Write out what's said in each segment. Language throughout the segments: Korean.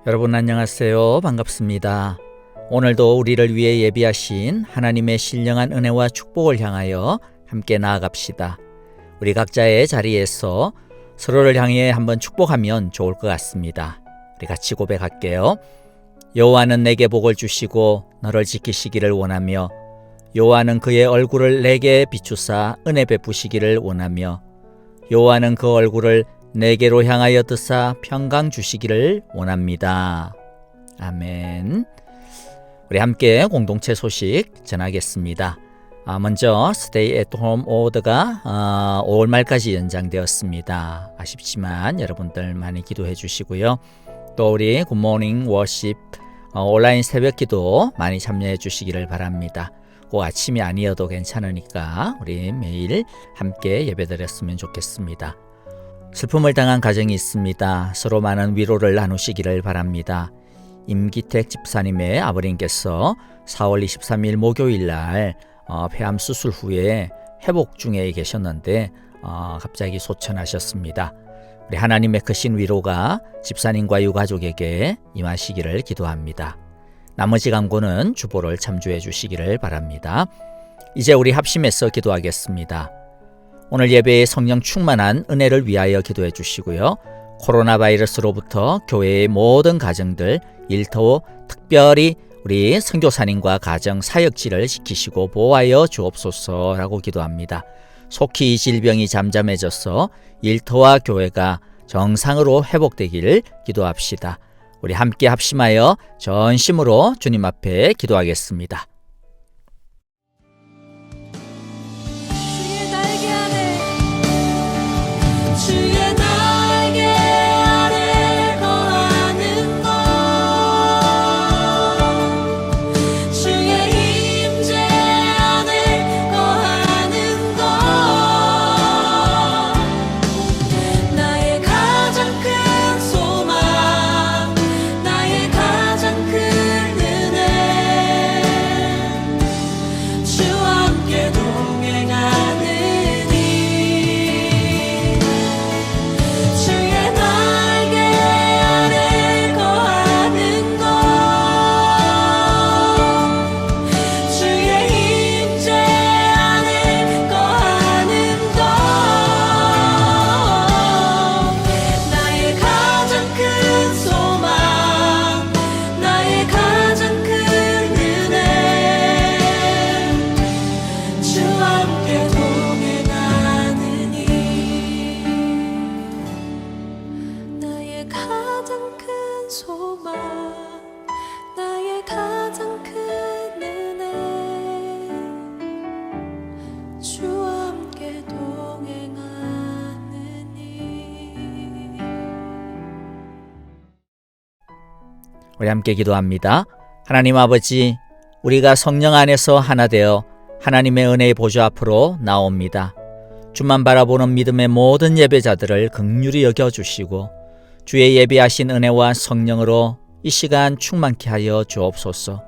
여러분 안녕하세요. 반갑습니다. 오늘도 우리를 위해 예비하신 하나님의 신령한 은혜와 축복을 향하여 함께 나아갑시다. 우리 각자의 자리에서 서로를 향해 한번 축복하면 좋을 것 같습니다. 우리 같이 고백할게요. 여호와는 내게 복을 주시고 너를 지키시기를 원하며 여호와는 그의 얼굴을 내게 비추사 은혜 베푸시기를 원하며 여호와는 그 얼굴을 내게로 향하여 드사 평강 주시기를 원합니다. 아멘. 우리 함께 공동체 소식 전하겠습니다. 먼저 Stay at Home 오더가 5월 말까지 연장되었습니다. 아쉽지만 여러분들 많이 기도해 주시고요. 또 우리 굿모닝 워십 온라인 새벽 기도 많이 참여해 주시기를 바랍니다. 꼭 아침이 아니어도 괜찮으니까 우리 매일 함께 예배드렸으면 좋겠습니다. 슬픔을 당한 가정이 있습니다. 서로 많은 위로를 나누시기를 바랍니다. 임기택 집사님의 아버님께서 4월 23일 목요일 날 폐암 수술 후에 회복 중에 계셨는데 갑자기 소천하셨습니다. 우리 하나님의 크신 위로가 집사님과 유가족에게 임하시기를 기도합니다. 나머지 간구는 주보를 참조해 주시기를 바랍니다. 이제 우리 합심해서 기도하겠습니다. 오늘 예배에 성령 충만한 은혜를 위하여 기도해 주시고요. 코로나 바이러스로부터 교회의 모든 가정들, 일터 특별히 우리 선교사님과 가정 사역지를 지키시고 보호하여 주옵소서라고 기도합니다. 속히 이 질병이 잠잠해져서 일터와 교회가 정상으로 회복되기를 기도합시다. 우리 함께 합심하여 전심으로 주님 앞에 기도하겠습니다. 우리 함께 기도합니다. 하나님 아버지, 우리가 성령 안에서 하나 되어 하나님의 은혜의 보좌 앞으로 나옵니다. 주만 바라보는 믿음의 모든 예배자들을 긍휼히 여겨주시고 주의 예비하신 은혜와 성령으로 이 시간 충만케 하여 주옵소서.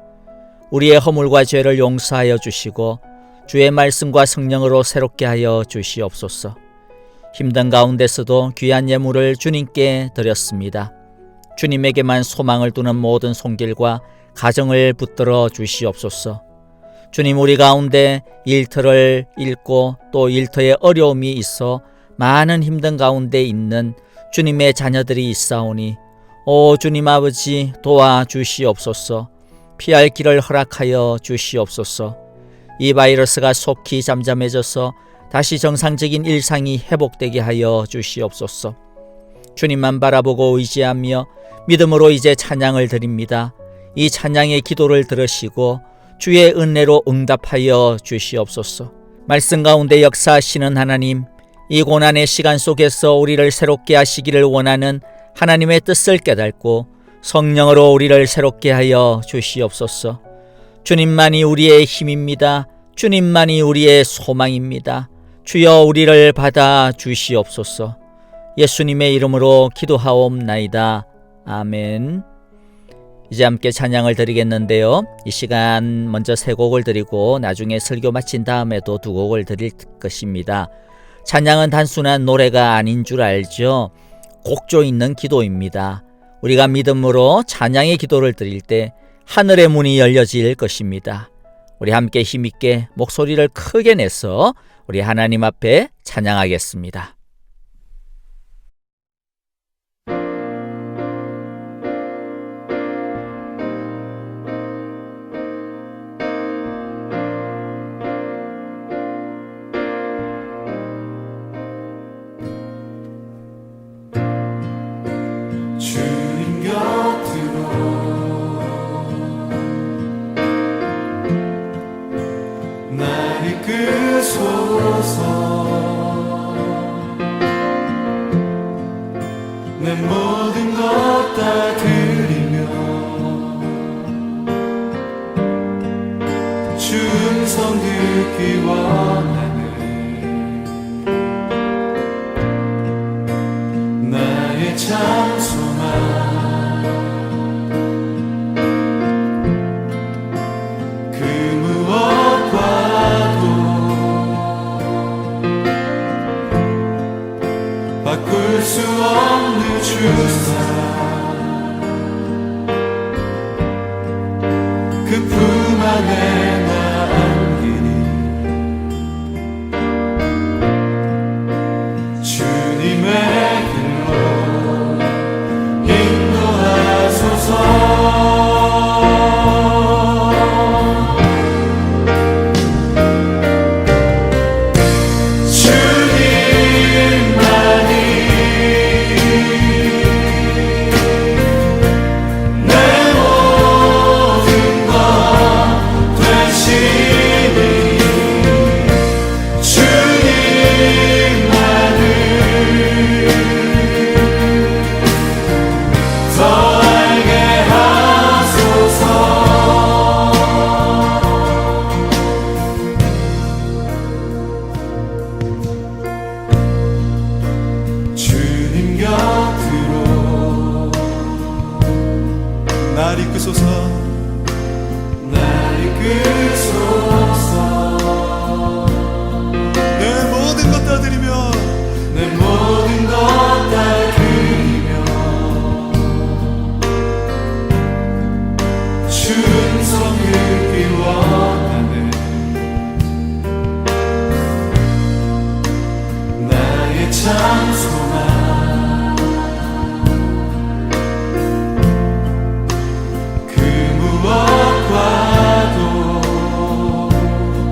우리의 허물과 죄를 용서하여 주시고 주의 말씀과 성령으로 새롭게 하여 주시옵소서. 힘든 가운데서도 귀한 예물을 주님께 드렸습니다. 주님에게만 소망을 두는 모든 손길과 가정을 붙들어 주시옵소서. 주님, 우리 가운데 일터를 잃고 또 일터에 어려움이 있어 많은 힘든 가운데 있는 주님의 자녀들이 있사오니 오 주님 아버지 도와주시옵소서. 피할 길을 허락하여 주시옵소서. 이 바이러스가 속히 잠잠해져서 다시 정상적인 일상이 회복되게 하여 주시옵소서. 주님만 바라보고 의지하며 믿음으로 이제 찬양을 드립니다. 이 찬양의 기도를 들으시고 주의 은혜로 응답하여 주시옵소서. 말씀 가운데 역사하시는 하나님, 이 고난의 시간 속에서 우리를 새롭게 하시기를 원하는 하나님의 뜻을 깨닫고 성령으로 우리를 새롭게 하여 주시옵소서. 주님만이 우리의 힘입니다. 주님만이 우리의 소망입니다. 주여 우리를 받아 주시옵소서. 예수님의 이름으로 기도하옵나이다. 아멘. 이제 함께 찬양을 드리겠는데요. 이 시간 먼저 세 곡을 드리고 나중에 설교 마친 다음에도 두 곡을 드릴 것입니다. 찬양은 단순한 노래가 아닌 줄 알죠. 곡조 있는 기도입니다. 우리가 믿음으로 찬양의 기도를 드릴 때 하늘의 문이 열려질 것입니다. 우리 함께 힘있게 목소리를 크게 내서 우리 하나님 앞에 찬양하겠습니다. 주님 곁으로 날 이끄소서. 내 모든 것 다 드리며 주 음성 듣기 원하네. 나의 참 소망 그 무엇과도 바꿀 수 없는 주사랑 그 품 안에 나 안기니 주님의 길로 인도하소서. 날 이끄소서. 날 이끄소서. 내 모든 것 다 드리며 내 모든 것 다 드리며 주 음성 듣기 원하네. 나의 참 소망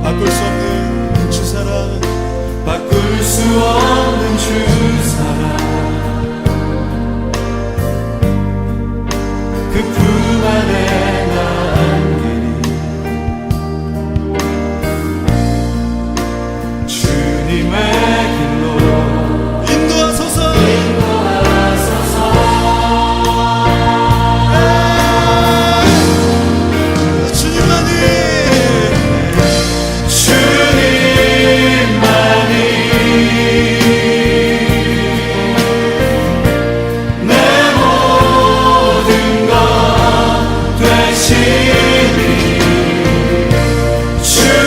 바꿀 수 없는 주 사랑 바꿀 수 없는 주 사랑 그 품 안에 나 안기니 주님의 길로 인도하소서.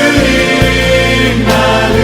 주님 나를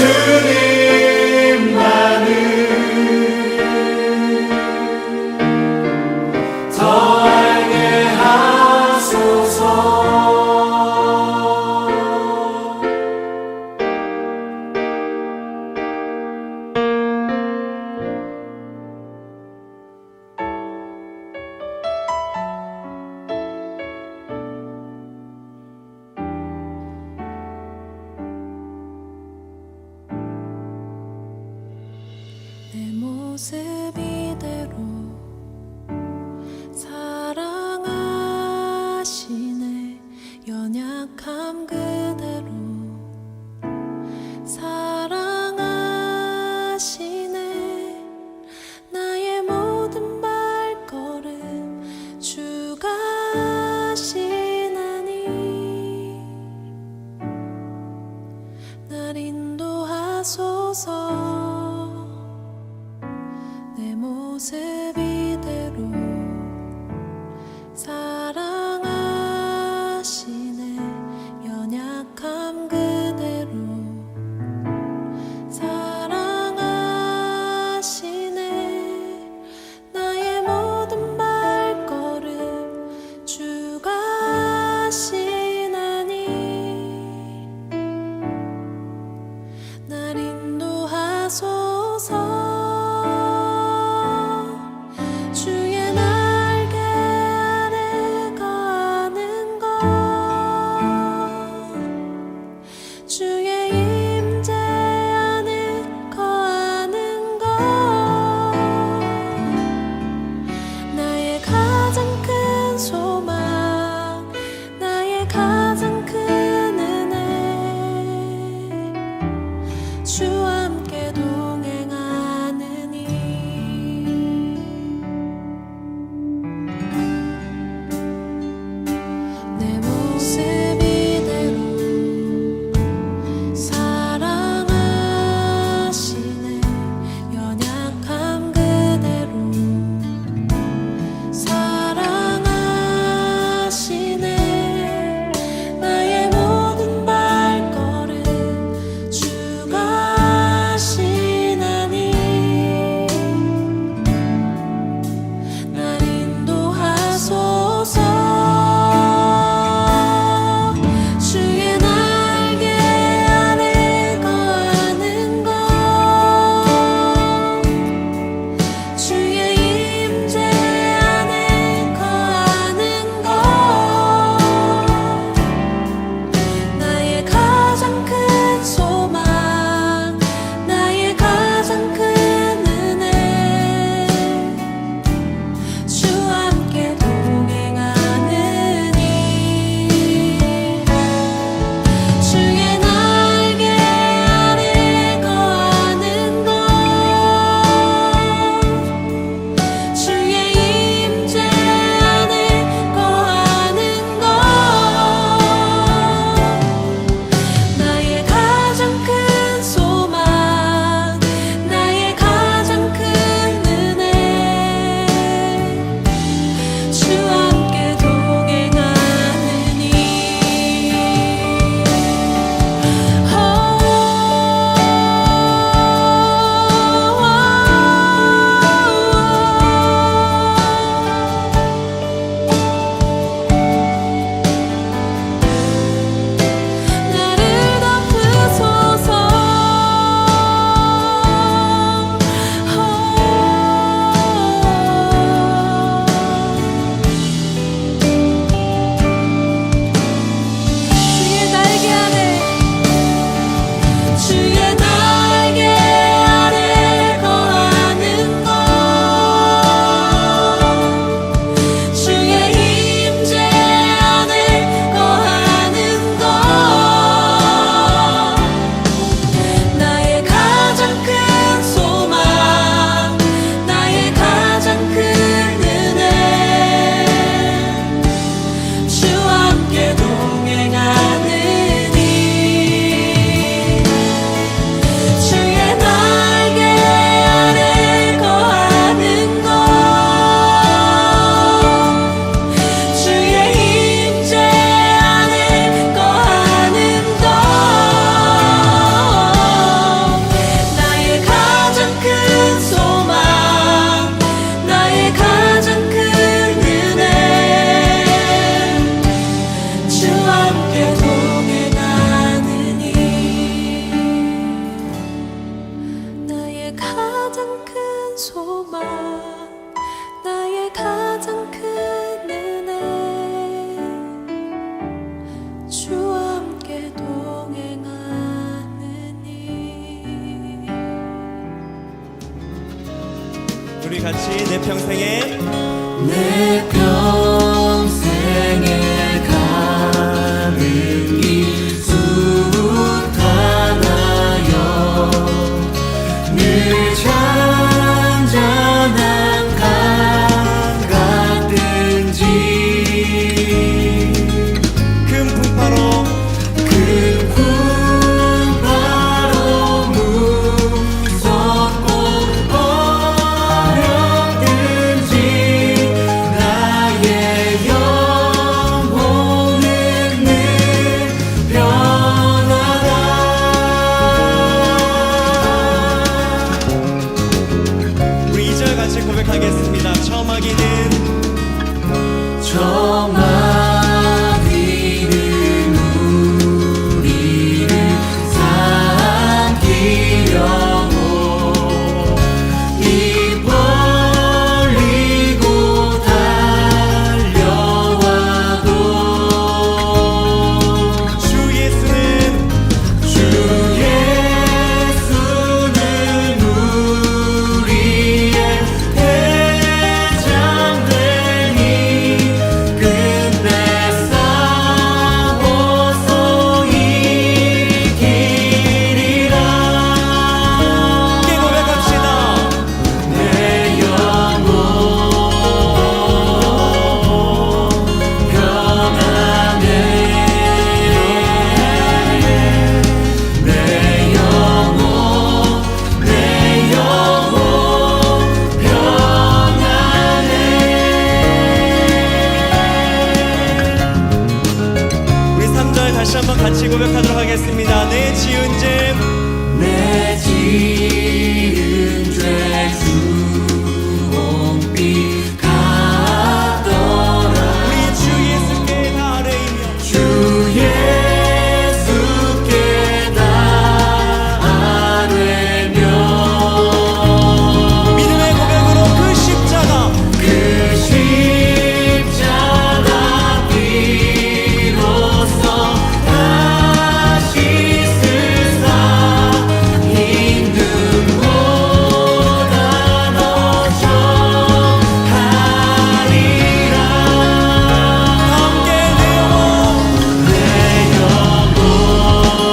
주님 나는 더 알게 하소서. 내 모습 이대로 사랑하시네. 연약함 그대로 사랑하시네. 나의 모든 발걸음 주가 하시나니 날 인도하소서. 내 모습 이대로 사랑하시네. 연약함 그대로 사랑하시네. 나의 모든 발걸음 주가 하시나니 날 인도하소서. 주의 날개 아래 거하는 것, 주의 임재 안에 거하는 것, 나의 가장 큰 소망, 나의 가장 큰 은혜, 주와 함께 동행하느니 내 모습 이대로 사랑하시네. 연약함 그대로 사랑하시네. 나의 모든 발걸음 주가 우리 같이 내 평생에 내 평생에 가는 길 수탄하여 늘 잔잔한 강 같든지 큰 풍파로 큰 풍파로 무섭고 어렵든지 나의 영혼은 늘 변하다. 우리 2절 같이 고백하겠습니다. 처마기는 저마디는 우리를 삼키려고 입 벌리고 달려와도 주 예수는 주 예수는 우리의 대장되니 끝내 싸워서 이기리라. 함께 고백합시다. 내 영혼 평안해. 내 영혼 평안해. 우리 3절 다시 한번 같이 고백하도록 하겠습니다. 내 지은 죄 내 지은 죄 주홍빛 같더라. 우리 주 예수께 다 아뢰이며 주 예수께 다 아뢰며 믿음의 고백으로 그 십자가 그 십자가 비로소 다시 쓰사 힘듦보다 더 정하리라. 함께 내 영혼 내 영혼 평안해. 내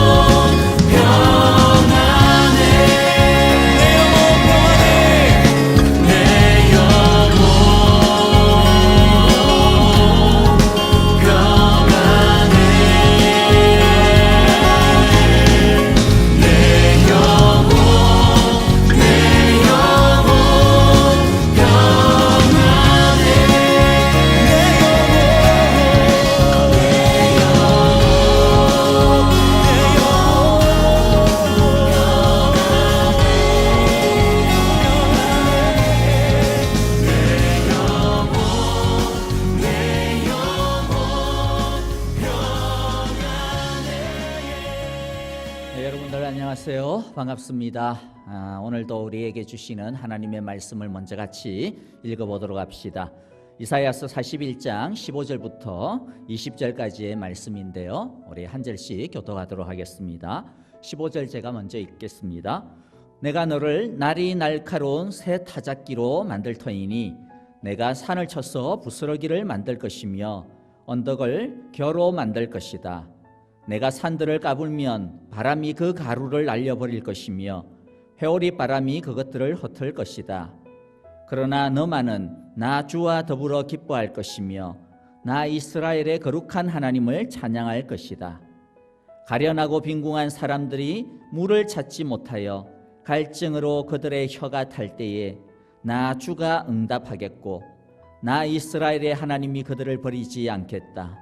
영혼 평안해. 내 영혼 네, 여러분들 안녕하세요. 반갑습니다. 오늘도 우리에게 주시는 하나님의 말씀을 먼저 같이 읽어보도록 합시다. 이사야서 41장 15절부터 20절까지의 말씀인데요. 우리 한 절씩 교독하도록 하겠습니다. 15절 제가 먼저 읽겠습니다. 내가 너를 날이 날카로운 새 타작기로 만들 터이니 내가 산을 쳐서 부스러기를 만들 것이며 언덕을 겨로 만들 것이다. 내가 산들을 까불면 바람이 그 가루를 날려버릴 것이며 회오리 바람이 그것들을 흩을 것이다. 그러나 너만은 나 주와 더불어 기뻐할 것이며 나 이스라엘의 거룩한 하나님을 찬양할 것이다. 가련하고 빈궁한 사람들이 물을 찾지 못하여 갈증으로 그들의 혀가 탈 때에 나 주가 응답하겠고 나 이스라엘의 하나님이 그들을 버리지 않겠다.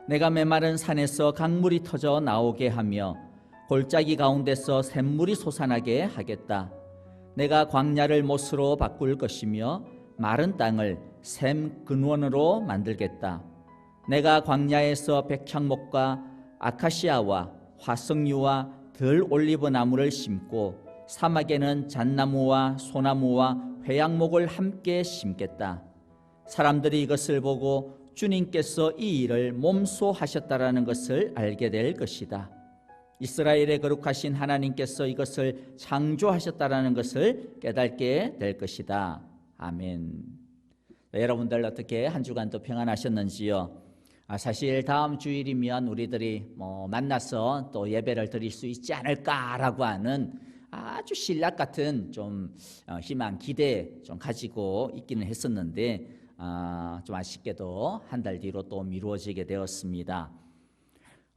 내가 메마른 산에서 강물이 터져 나오게 하며 골짜기 가운데서 샘물이 솟아나게 하겠다. 내가 광야를 못으로 바꿀 것이며 마른 땅을 샘 근원으로 만들겠다. 내가 광야에서 백향목과 아카시아와 화석류와 들 올리브 나무를 심고 사막에는 잣나무와 소나무와 회양목을 함께 심겠다. 사람들이 이것을 보고 주님께서 이 일을 몸소 하셨다라는 것을 알게 될 것이다. 이스라엘의 거룩하신 하나님께서 이것을 창조하셨다라는 것을 깨닫게 될 것이다. 아멘. 네, 여러분들 어떻게 한 주간도 평안하셨는지요? 사실 다음 주일이면 우리들이 만나서 또 예배를 드릴 수 있지 않을까라고 하는 아주 신락 같은 좀 희망, 기대 좀 가지고 있기는 했었는데 좀 아쉽게도 한 달 뒤로 또 미루어지게 되었습니다.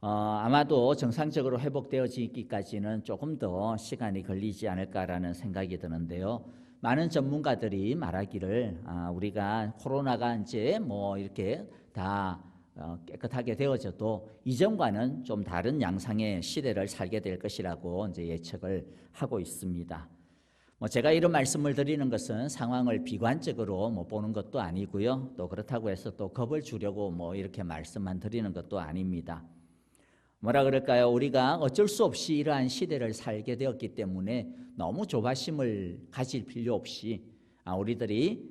아마도 정상적으로 회복되어지기까지는 조금 더 시간이 걸리지 않을까라는 생각이 드는데요. 많은 전문가들이 말하기를 우리가 코로나가 이제 이렇게 다 깨끗하게 되어져도 이전과는 좀 다른 양상의 시대를 살게 될 것이라고 이제 예측을 하고 있습니다. 제가 이런 말씀을 드리는 것은 상황을 비관적으로 보는 것도 아니고요. 또 그렇다고 해서 또 겁을 주려고 이렇게 말씀만 드리는 것도 아닙니다. 뭐라 그럴까요? 우리가 어쩔 수 없이 이러한 시대를 살게 되었기 때문에 너무 조바심을 가질 필요 없이 우리들이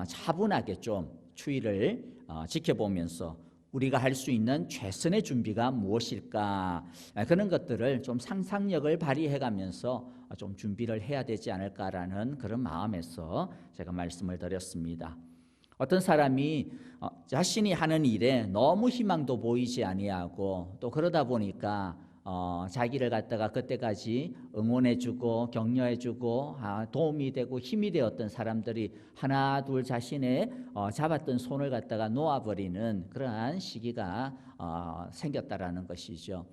차분하게 좀 추위를 지켜보면서 우리가 할 수 있는 최선의 준비가 무엇일까, 그런 것들을 좀 상상력을 발휘해가면서 좀 준비를 해야 되지 않을까라는 그런 마음에서 제가 말씀을 드렸습니다. 어떤 사람이 자신이 하는 일에 너무 희망도 보이지 아니하고 또 그러다 보니까 자기를 갖다가 그때까지 응원해주고 격려해주고 도움이 되고 힘이 되었던 사람들이 하나 둘 자신의 잡았던 손을 갖다가 놓아버리는 그러한 시기가 생겼다라는 것이죠.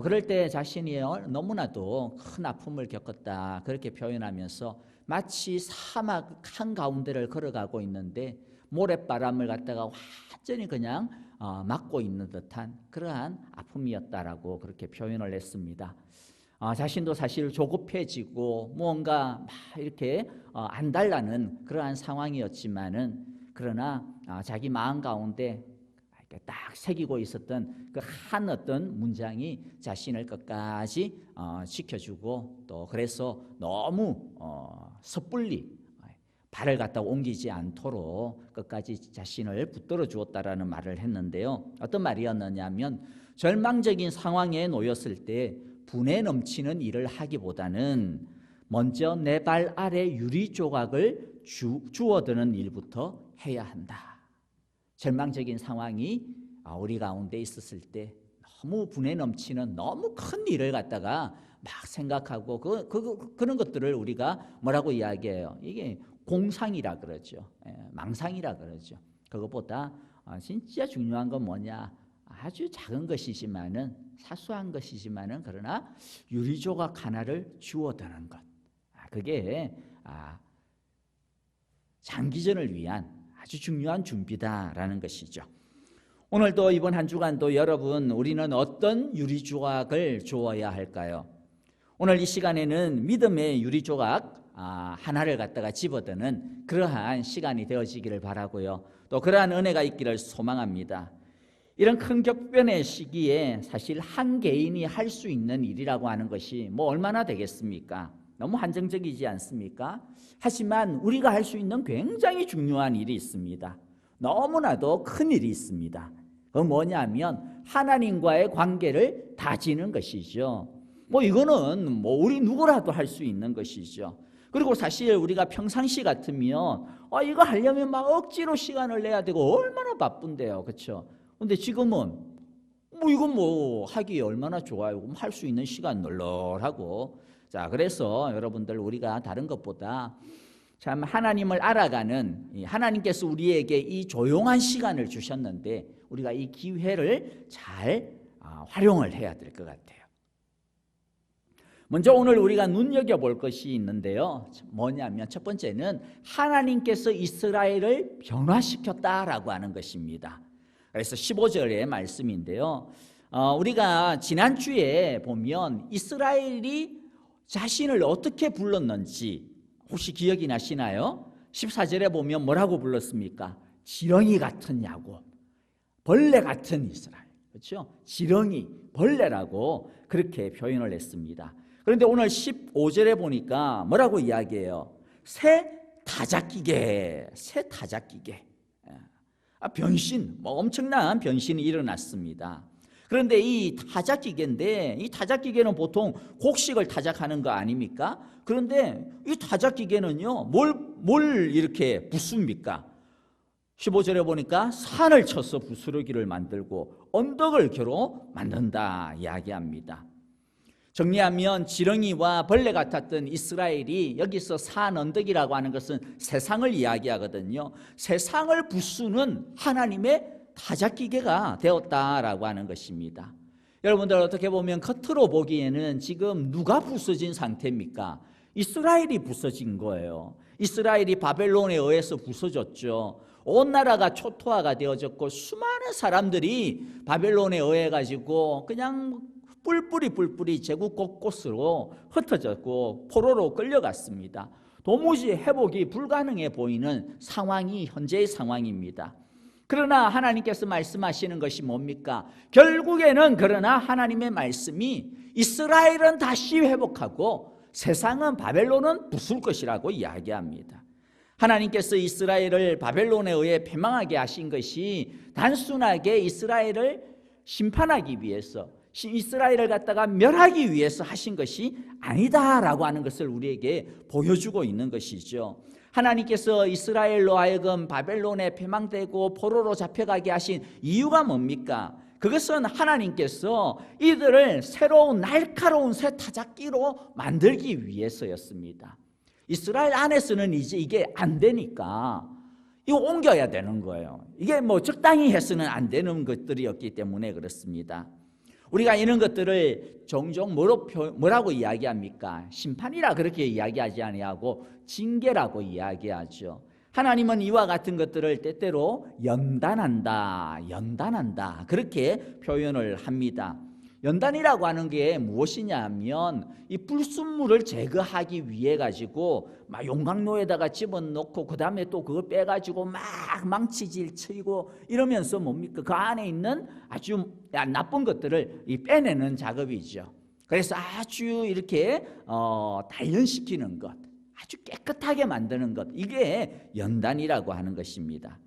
그럴 때 자신이 너무나도 큰 아픔을 겪었다 그렇게 표현하면서 마치 사막 한가운데를 걸어가고 있는데 모래바람을 갖다가 완전히 그냥 막고 있는 듯한 그러한 아픔이었다라고 그렇게 표현을 했습니다. 자신도 사실 조급해지고 뭔가 막 이렇게 안달나는 그러한 상황이었지만은 그러나 자기 마음 가운데 이렇게 딱 새기고 있었던 그 한 어떤 문장이 자신을 끝까지 지켜주고 또 그래서 너무 섣불리 발을 갖다 옮기지 않도록 끝까지 자신을 붙들어 주었다라는 말을 했는데요. 어떤 말이었느냐면 절망적인 상황에 놓였을 때 분에 넘치는 일을 하기보다는 먼저 내 발 아래 유리 조각을 주워드는 일부터 해야 한다. 절망적인 상황이 우리 가운데 있었을 때 너무 분에 넘치는 너무 큰 일을 갖다가 막 생각하고 그런 것들을 우리가 뭐라고 이야기해요? 이게 공상이라 그러죠. 망상이라 그러죠. 그것보다 진짜 중요한 건 뭐냐? 아주 작은 것이지만은 사소한 것이지만은 그러나 유리조각 하나를 주워드는 것. 그게 장기전을 위한 아주 중요한 준비다라는 것이죠. 오늘도 이번 한 주간도 여러분 우리는 어떤 유리조각을 주어야 할까요? 오늘 이 시간에는 믿음의 유리조각 하나를 갖다가 집어드는 그러한 시간이 되어지기를 바라고요. 또 그러한 은혜가 있기를 소망합니다. 이런 큰 격변의 시기에 사실 한 개인이 할 수 있는 일이라고 하는 것이 얼마나 되겠습니까? 너무 한정적이지 않습니까? 하지만 우리가 할 수 있는 굉장히 중요한 일이 있습니다. 너무나도 큰 일이 있습니다. 그건 뭐냐면 하나님과의 관계를 다지는 것이죠. 이거는 우리 누구라도 할 수 있는 것이죠. 그리고 사실 우리가 평상시 같으면 이거 하려면 막 억지로 시간을 내야 되고 얼마나 바쁜데요, 그렇죠? 근데 지금은 이건 하기 얼마나 좋아요. 할 수 있는 시간 널널하고. 자, 그래서 여러분들 우리가 다른 것보다 참 하나님을 알아가는 하나님께서 우리에게 이 조용한 시간을 주셨는데 우리가 이 기회를 잘 활용을 해야 될 것 같아요. 먼저 오늘 우리가 눈여겨볼 것이 있는데요. 뭐냐면 첫 번째는 하나님께서 이스라엘을 변화시켰다라고 하는 것입니다. 그래서 15절의 말씀인데요. 우리가 지난주에 보면 이스라엘이 자신을 어떻게 불렀는지 혹시 기억이 나시나요? 14절에 보면 뭐라고 불렀습니까? 지렁이 같은 야곱, 벌레 같은 이스라엘. 그렇죠? 지렁이, 벌레라고 그렇게 표현을 했습니다. 그런데 오늘 15절에 보니까 뭐라고 이야기해요? 새 타작기계, 새 타작기계. 변신, 엄청난 변신이 일어났습니다. 그런데 이 타작기계인데, 이 타작기계는 보통 곡식을 타작하는 거 아닙니까? 그런데 이 타작기계는요, 뭘 이렇게 붓습니까? 15절에 보니까 산을 쳐서 부스러기를 만들고 언덕을 겨로 만든다 이야기합니다. 정리하면 지렁이와 벌레 같았던 이스라엘이 여기서 산 언덕이라고 하는 것은 세상을 이야기하거든요. 세상을 부수는 하나님의 타작기계가 되었다라고 하는 것입니다. 여러분들 어떻게 보면 겉으로 보기에는 지금 누가 부서진 상태입니까? 이스라엘이 부서진 거예요. 이스라엘이 바벨론에 의해서 부서졌죠. 온 나라가 초토화가 되어졌고 수많은 사람들이 바벨론에 의해 가지고 그냥 뿔뿔이 제국 곳곳으로 흩어졌고 포로로 끌려갔습니다. 도무지 회복이 불가능해 보이는 상황이 현재의 상황입니다. 그러나 하나님께서 말씀하시는 것이 뭡니까? 결국에는 그러나 하나님의 말씀이 이스라엘은 다시 회복하고 세상은 바벨론은 부술 것이라고 이야기합니다. 하나님께서 이스라엘을 바벨론에 의해 패망하게 하신 것이 단순하게 이스라엘을 심판하기 위해서, 이스라엘을 갖다가 멸하기 위해서 하신 것이 아니다라고 하는 것을 우리에게 보여주고 있는 것이죠. 하나님께서 이스라엘로 하여금 바벨론에 패망되고 포로로 잡혀가게 하신 이유가 뭡니까? 그것은 하나님께서 이들을 새로운 날카로운 새 타작기로 만들기 위해서였습니다. 이스라엘 안에서는 이제 이게 안 되니까 이거 옮겨야 되는 거예요. 이게 적당히 해서는 안 되는 것들이었기 때문에 그렇습니다. 우리가 이런 것들을 종종 뭐라고 이야기합니까? 심판이라 그렇게 이야기하지 아니하고 징계라고 이야기하죠. 하나님은 이와 같은 것들을 때때로 연단한다 그렇게 표현을 합니다. 연단이라고 하는 게 무엇이냐 하면 이 불순물을 제거하기 위해 가지고 막 용광로에다가 집어넣고 그 다음에 또 그걸 빼가지고 막 망치질 치고 이러면서 뭡니까? 그 안에 있는 아주 나쁜 것들을 빼내는 작업이죠. 그래서 아주 이렇게 단련시키는 것, 아주 깨끗하게 만드는 것, 이게 연단이라고 하는 것입니다.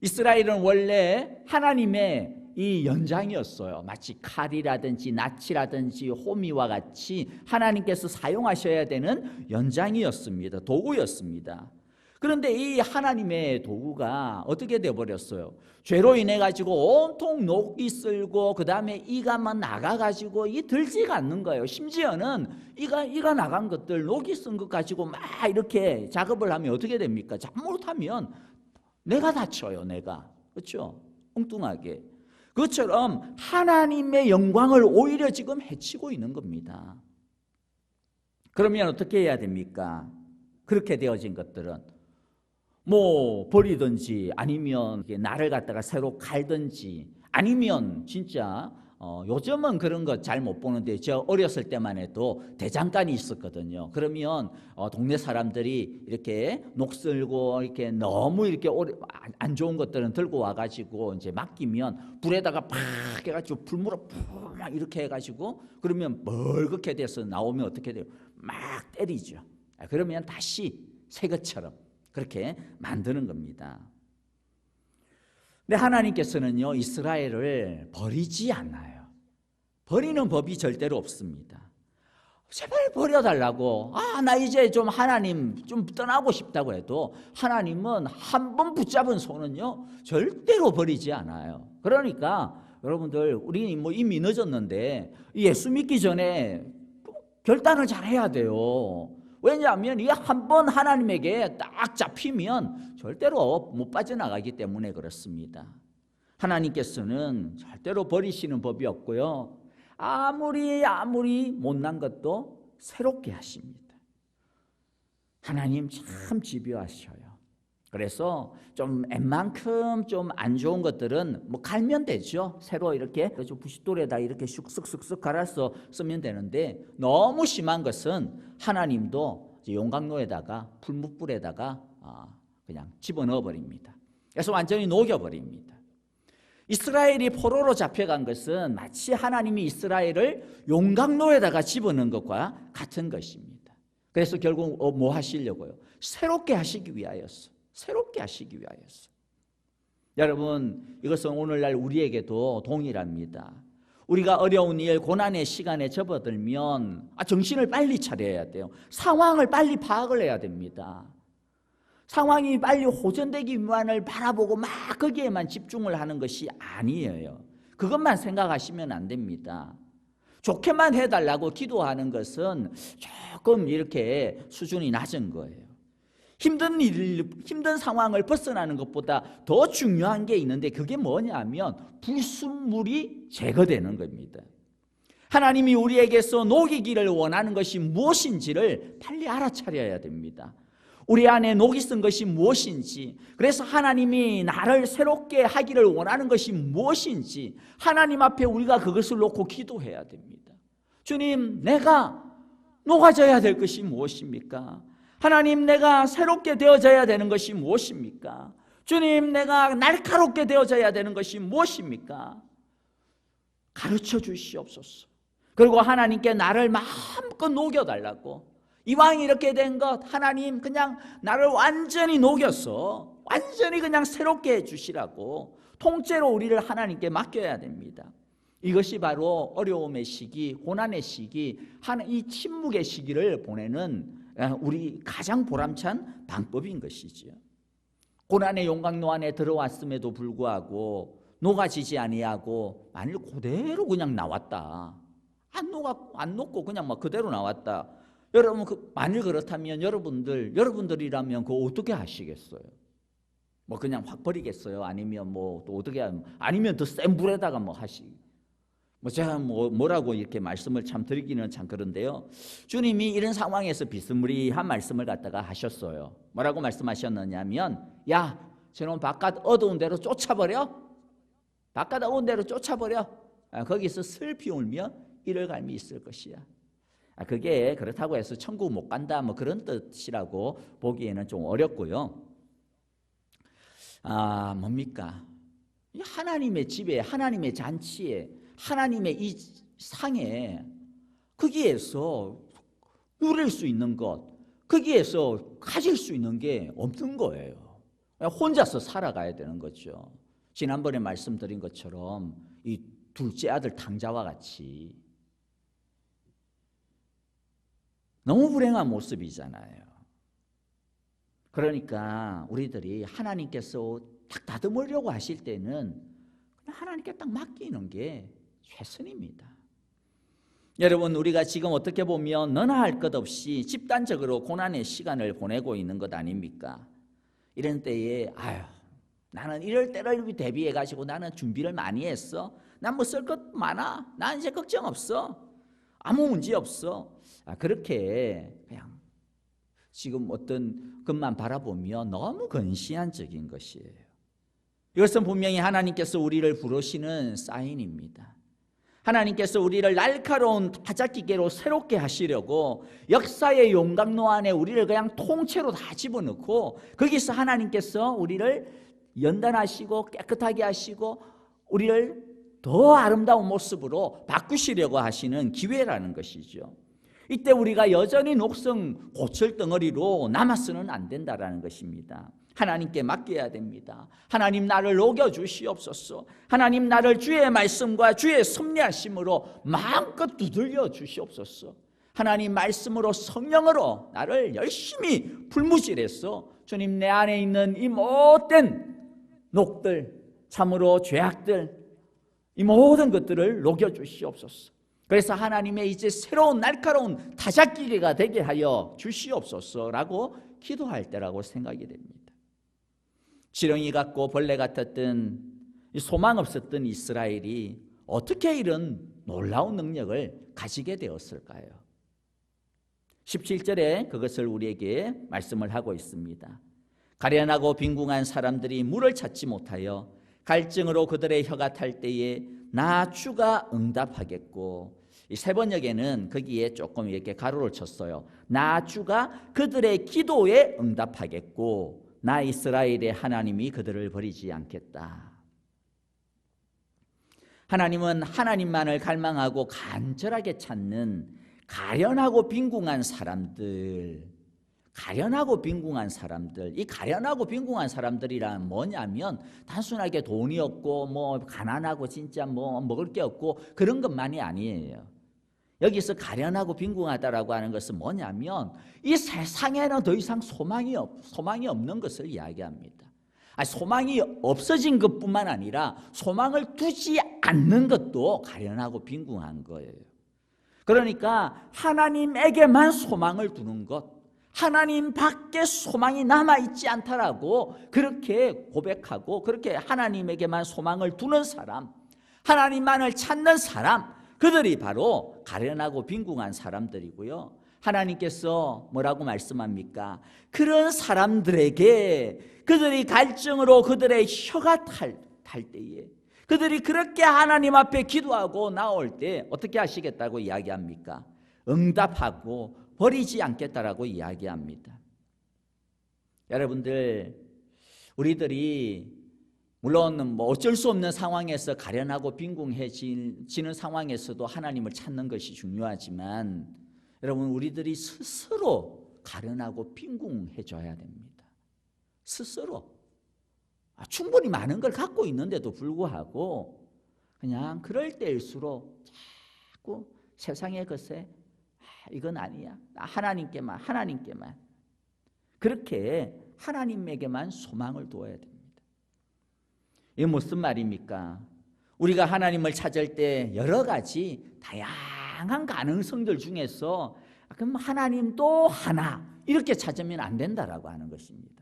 이스라엘은 원래 하나님의 이 연장이었어요. 마치 칼이라든지 낫이라든지 호미와 같이 하나님께서 사용하셔야 되는 연장이었습니다. 도구였습니다. 그런데 이 하나님의 도구가 어떻게 되어버렸어요? 죄로 인해 가지고 온통 녹이 쓸고 그 다음에 이가 막 나가가지고 이 들지가 않는 거예요. 심지어는 이가 나간 것들, 녹이 쓴 것 가지고 막 이렇게 작업을 하면 어떻게 됩니까? 잘못하면 내가 다쳐요. 내가. 그렇죠? 엉뚱하게. 그것처럼 하나님의 영광을 오히려 지금 해치고 있는 겁니다. 그러면 어떻게 해야 됩니까? 그렇게 되어진 것들은 버리든지 아니면 나를 갖다가 새로 갈든지 아니면 진짜 요즘은 그런 거 잘 못 보는데 제가 어렸을 때만 해도 대장간이 있었거든요. 그러면 동네 사람들이 이렇게 녹슬고 이렇게 너무 이렇게 안 좋은 것들은 들고 와가지고 이제 맡기면 불에다가 팍 해가지고 불물어 막 이렇게 해가지고 그러면 멀겋게 돼서 나오면 어떻게 돼요? 막 때리죠. 그러면 다시 새 것처럼 그렇게 만드는 겁니다. 근데 하나님께서는요, 이스라엘을 버리지 않아요. 버리는 법이 절대로 없습니다. 제발 버려달라고, 나 이제 좀 하나님 좀 떠나고 싶다고 해도 하나님은 한 번 붙잡은 손은요, 절대로 버리지 않아요. 그러니까 여러분들, 우리 이미 늦었는데 예수 믿기 전에 결단을 잘 해야 돼요. 왜냐하면 이 한 번 하나님에게 딱 잡히면 절대로 못 빠져나가기 때문에 그렇습니다. 하나님께서는 절대로 버리시는 법이 없고요. 아무리 못난 것도 새롭게 하십니다. 하나님 참 집요하셔요. 그래서 좀 웬만큼 좀 안 좋은 것들은 갈면 되죠. 새로 이렇게 부싯돌에다 이렇게 슉쓱쓱쓱 갈아서 쓰면 되는데 너무 심한 것은 하나님도 용광로에다가 풀무불에다가 그냥 집어넣어 버립니다. 그래서 완전히 녹여버립니다. 이스라엘이 포로로 잡혀간 것은 마치 하나님이 이스라엘을 용광로에다가 집어넣은 것과 같은 것입니다. 그래서 결국 뭐 하시려고요? 새롭게 하시기 위하였어. 새롭게 하시기 위하였어. 여러분, 이것은 오늘날 우리에게도 동일합니다. 우리가 어려운 일, 고난의 시간에 접어들면 정신을 빨리 차려야 돼요. 상황을 빨리 파악을 해야 됩니다. 상황이 빨리 호전되기만을 바라보고 막 거기에만 집중을 하는 것이 아니에요. 그것만 생각하시면 안 됩니다. 좋게만 해달라고 기도하는 것은 조금 이렇게 수준이 낮은 거예요. 힘든 상황을 벗어나는 것보다 더 중요한 게 있는데 그게 뭐냐면 불순물이 제거되는 겁니다. 하나님이 우리에게서 녹이기를 원하는 것이 무엇인지를 빨리 알아차려야 됩니다. 우리 안에 녹이 쓴 것이 무엇인지, 그래서 하나님이 나를 새롭게 하기를 원하는 것이 무엇인지 하나님 앞에 우리가 그것을 놓고 기도해야 됩니다. 주님, 내가 녹아져야 될 것이 무엇입니까? 하나님, 내가 새롭게 되어져야 되는 것이 무엇입니까? 주님, 내가 날카롭게 되어져야 되는 것이 무엇입니까? 가르쳐 주시옵소서. 그리고 하나님께 나를 마음껏 녹여달라고. 이왕 이렇게 된 것, 하나님 그냥 나를 완전히 녹여서 완전히 그냥 새롭게 해주시라고 통째로 우리를 하나님께 맡겨야 됩니다. 이것이 바로 어려움의 시기, 고난의 시기, 이 침묵의 시기를 보내는 우리 가장 보람찬 방법인 것이지요. 고난의 용광로 안에 들어왔음에도 불구하고 녹아지지 아니하고 만일 그대로 그냥 나왔다, 안 녹고 그냥 막 그대로 나왔다. 여러분, 만일 그렇다면 여러분들이라면 그거 어떻게 하시겠어요? 뭐 그냥 확 버리겠어요? 아니면 뭐 또 어떻게 아니면 더 센 불에다가 뭐 제가 뭐라고 이렇게 말씀을 참 드리기는 참 그런데요. 주님이 이런 상황에서 비스무리한 말씀을 갖다가 하셨어요. 뭐라고 말씀하셨느냐면, 야, 저놈 바깥 어두운 데로 쫓아버려. 바깥 어두운 데로 쫓아버려. 거기서 슬피 울며 이를 갈미 있을 것이야. 그게 그렇다고 해서 천국 못 간다 뭐 그런 뜻이라고 보기에는 좀 어렵고요. 뭡니까? 하나님의 집에, 하나님의 잔치에, 하나님의 이 상에, 거기에서 누릴 수 있는 것, 거기에서 가질 수 있는 게 없는 거예요. 혼자서 살아가야 되는 거죠. 지난번에 말씀드린 것처럼 이 둘째 아들 탕자와 같이 너무 불행한 모습이잖아요. 그러니까 우리들이 하나님께서 딱 다듬으려고 하실 때는 그냥 하나님께 딱 맡기는 게 최선입니다. 여러분, 우리가 지금 어떻게 보면 너나 할 것 없이 집단적으로 고난의 시간을 보내고 있는 것 아닙니까? 이런 때에 나는 이럴 때를 대비해 가지고 나는 준비를 많이 했어. 난 뭐 쓸 것 많아. 난 이제 걱정 없어. 아무 문제 없어. 그렇게 그냥 지금 어떤 것만 바라보면 너무 근시안적인 것이에요. 이것은 분명히 하나님께서 우리를 부르시는 사인입니다. 하나님께서 우리를 날카로운 타작기계로 새롭게 하시려고 역사의 용광로 안에 우리를 그냥 통째로 다 집어넣고 거기서 하나님께서 우리를 연단하시고 깨끗하게 하시고 우리를 더 아름다운 모습으로 바꾸시려고 하시는 기회라는 것이죠. 이때 우리가 여전히 녹슨 고철 덩어리로 남아서는 안 된다라는 것입니다. 하나님께 맡겨야 됩니다. 하나님, 나를 녹여주시옵소서. 하나님, 나를 주의 말씀과 주의 섭리하심으로 마음껏 두들겨 주시옵소서. 하나님, 말씀으로 성령으로 나를 열심히 불무질해서 주님, 내 안에 있는 이 못된 녹들, 참으로 죄악들, 이 모든 것들을 녹여주시옵소서. 그래서 하나님의 이제 새로운 날카로운 타작기계가 되게 하여 주시옵소서라고 기도할 때라고 생각이 됩니다. 지렁이 같고 벌레 같았던, 소망 없었던 이스라엘이 어떻게 이런 놀라운 능력을 가지게 되었을까요? 17절에 그것을 우리에게 말씀을 하고 있습니다. 가련하고 빈궁한 사람들이 물을 찾지 못하여 갈증으로 그들의 혀가 탈 때에 나 주가 응답하겠고, 이 세 번역에는 거기에 조금 이렇게 가로를 쳤어요. 나 주가 그들의 기도에 응답하겠고 나 이스라엘의 하나님이 그들을 버리지 않겠다. 하나님은 하나님만을 갈망하고 간절하게 찾는 가련하고 빈궁한 사람들, 가련하고 빈궁한 사람들, 이 가련하고 빈궁한 사람들이란 뭐냐면 단순하게 돈이 없고 뭐 가난하고 진짜 뭐 먹을 게 없고 그런 것만이 아니에요. 여기서 가련하고 빈궁하다라고 하는 것은 뭐냐면 이 세상에는 더 이상 소망이 없는 것을 이야기합니다. 소망이 없어진 것뿐만 아니라 소망을 두지 않는 것도 가련하고 빈궁한 거예요. 그러니까 하나님에게만 소망을 두는 것, 하나님 밖에 소망이 남아있지 않다라고 그렇게 고백하고 그렇게 하나님에게만 소망을 두는 사람, 하나님만을 찾는 사람, 그들이 바로 가련하고 빈궁한 사람들이고요. 하나님께서 뭐라고 말씀합니까? 그런 사람들에게 그들이 갈증으로 그들의 혀가 탈 때에, 그들이 그렇게 하나님 앞에 기도하고 나올 때 어떻게 하시겠다고 이야기합니까? 응답하고 버리지 않겠다라고 이야기합니다. 여러분들, 우리들이 물론 뭐 어쩔 수 없는 상황에서 가련하고 빈궁해지는 상황에서도 하나님을 찾는 것이 중요하지만 여러분, 우리들이 스스로 가련하고 빈궁해져야 됩니다. 스스로. 충분히 많은 걸 갖고 있는데도 불구하고 그냥 그럴 때일수록 자꾸 세상의 것에 이건 아니야, 하나님께만 그렇게 하나님에게만 소망을 두어야 됩니다. 이게 무슨 말입니까? 우리가 하나님을 찾을 때 여러 가지 다양한 가능성들 중에서 그럼 하나님도 하나 이렇게 찾으면 안 된다라고 하는 것입니다.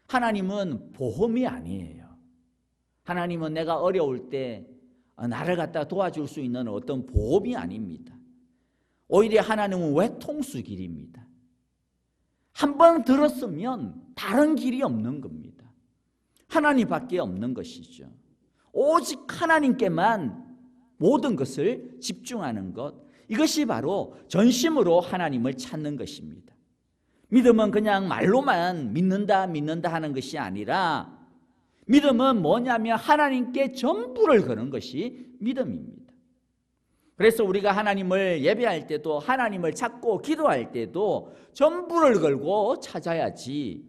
하나님은 보험이 아니에요. 하나님은 내가 어려울 때 나를 갖다 도와줄 수 있는 어떤 보험이 아닙니다. 오히려 하나님은 외통수 길입니다. 한 번 들었으면 다른 길이 없는 겁니다. 하나님밖에 없는 것이죠. 오직 하나님께만 모든 것을 집중하는 것, 이것이 바로 전심으로 하나님을 찾는 것입니다. 믿음은 그냥 말로만 믿는다 하는 것이 아니라 믿음은 뭐냐면 하나님께 전부를 거는 것이 믿음입니다. 그래서 우리가 하나님을 예배할 때도 하나님을 찾고 기도할 때도 전부를 걸고 찾아야지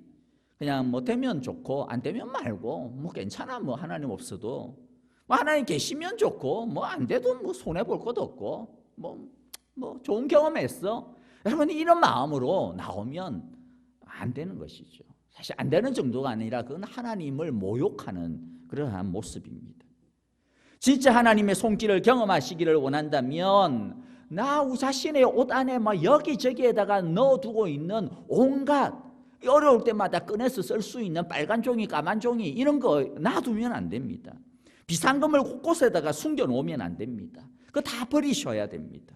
그냥 뭐 되면 좋고 안 되면 말고 뭐 괜찮아, 뭐 하나님 없어도 뭐 하나님 계시면 좋고 뭐 안 돼도 뭐 손해 볼 것도 없고 뭐 좋은 경험했어. 여러분, 이런 마음으로 나오면 안 되는 것이죠. 사실 안 되는 정도가 아니라 그건 하나님을 모욕하는 그러한 모습입니다. 진짜 하나님의 손길을 경험하시기를 원한다면 나 자신의 옷 안에 막 여기저기에다가 넣어두고 있는 온갖 어려울 때마다 꺼내서 쓸 수 있는 빨간 종이, 까만 종이 이런 거 놔두면 안 됩니다. 비상금을 곳곳에다가 숨겨놓으면 안 됩니다. 그거 다 버리셔야 됩니다.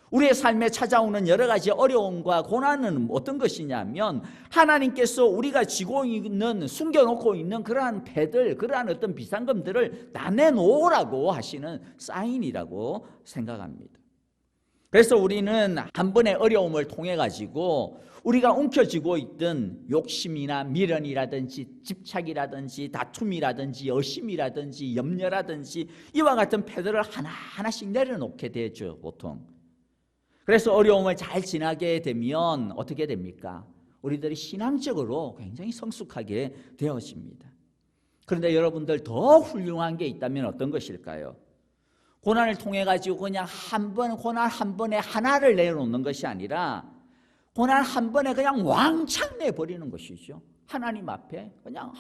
우리의 삶에 찾아오는 여러 가지 어려움과 고난은 어떤 것이냐면 하나님께서 우리가 쥐고 있는, 숨겨놓고 있는 그러한 패들, 그러한 어떤 비상금들을 다 내놓으라고 하시는 사인이라고 생각합니다. 그래서 우리는 한 번의 어려움을 통해 가지고 우리가 움켜쥐고 있던 욕심이나 미련이라든지 집착이라든지 다툼이라든지 여심이라든지 염려라든지 이와 같은 패들을 하나하나씩 내려놓게 되죠, 보통. 그래서 어려움을 잘 지나게 되면 어떻게 됩니까? 우리들이 신앙적으로 굉장히 성숙하게 되어집니다. 그런데 여러분들, 더 훌륭한 게 있다면 어떤 것일까요? 고난을 통해 가지고 그냥 고난 한 번에 하나를 내놓는 것이 아니라 고난 한 번에 그냥 왕창 내버리는 것이죠. 하나님 앞에 그냥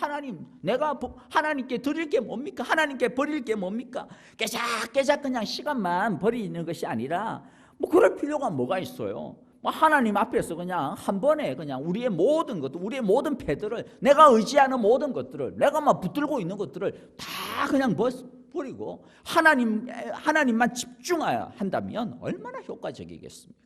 내가 하나님께 드릴 게 뭡니까? 하나님께 버릴 게 뭡니까? 깨작깨작 그냥 시간만 버리는 것이 아니라 뭐 그럴 필요가 뭐가 있어요? 뭐 하나님 앞에서 그냥 한 번에 그냥 우리의 모든 것들, 우리의 모든 패들을, 내가 의지하는 모든 것들을, 내가 막 붙들고 있는 것들을 다 그냥 버리고 하나님만 집중해야 한다면 얼마나 효과적이겠습니까?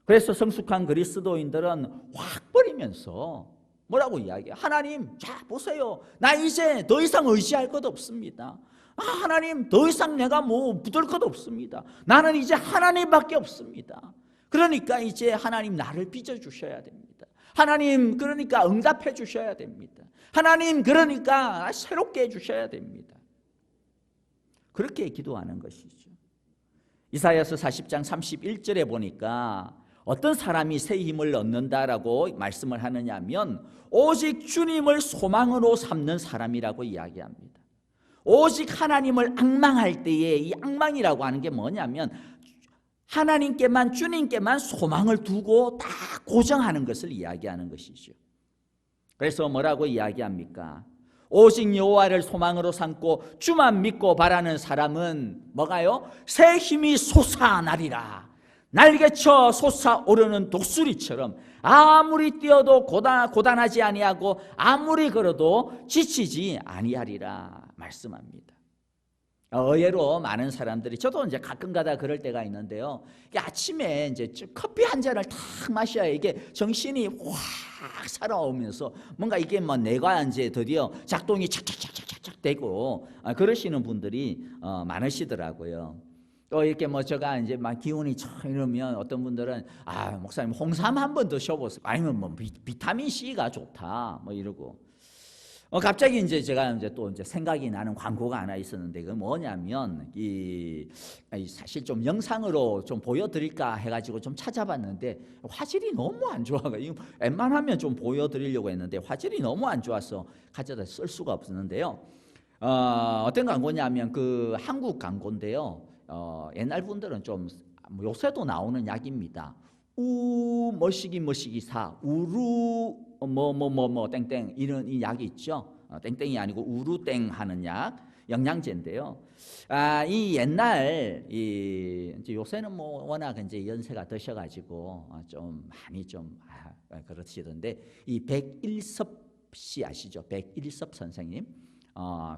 그래서 성숙한 그리스도인들은 확 버리면서 뭐라고 이야기해요? 하나님, 자 보세요, 나 이제 더 이상 의지할 것 없습니다. 하나님, 더 이상 내가 뭐 붙들 것 없습니다. 나는 이제 하나님밖에 없습니다. 그러니까 이제 하나님 나를 빚어주셔야 됩니다. 하나님, 그러니까 응답해 주셔야 됩니다. 하나님, 그러니까 새롭게 해주셔야 됩니다. 그렇게 기도하는 것이죠. 이사야서 40장 31절에 보니까 어떤 사람이 새 힘을 얻는다라고 말씀을 하느냐 하면 오직 주님을 소망으로 삼는 사람이라고 이야기합니다. 오직 하나님을 앙망할 때에 이 앙망이라고 하는 게 뭐냐면 하나님께만 주님께만 소망을 두고 다 고정하는 것을 이야기하는 것이죠. 그래서 뭐라고 이야기합니까? 오직 여호와를 소망으로 삼고 주만 믿고 바라는 사람은 뭐가요? 새 힘이 솟아나리라. 날개쳐 솟아오르는 독수리처럼 아무리 뛰어도 고단하지 아니하고 아무리 걸어도 지치지 아니하리라 말씀합니다. 의외로 많은 사람들이, 저도 이제 가끔가다 그럴 때가 있는데요. 이게 아침에 이제 커피 한 잔을 탁 마셔야 이게 정신이 확 살아오면서 뭔가 이게 뭐 뇌가 이제 드디어 작동이 착착착착착 되고 그러시는 분들이 많으시더라고요. 또 이렇게 뭐 제가 이제 막 기운이 참 이러면 어떤 분들은 목사님 홍삼 한 번 드셔보세요. 아니면 뭐 비타민 C가 좋다 뭐 이러고. 갑자기 이제 제가 이제 또 이제 생각이 나는 광고가 하나 있었는데 그 뭐냐면 사실 좀 영상으로 좀 보여드릴까 해가지고 좀 찾아봤는데 화질이 너무 안 좋아가지고 웬만하면 좀 보여드리려고 했는데 화질이 너무 안 좋아서 가져다 쓸 수가 없었는데요. 어떤 광고냐면 그 한국 광고인데요. 옛날 분들은 좀 요새도 나오는 약입니다. 머시기 사 우루 뭐 땡땡 이런 이 약이 있죠. 땡땡이 아니고 우루땡 하는 약, 영양제인데요. 이 옛날 이제 요새는 뭐 워낙 이제 연세가 드셔가지고 좀 많이 좀 그러시던데 이 백일섭 씨 아시죠? 백일섭 선생님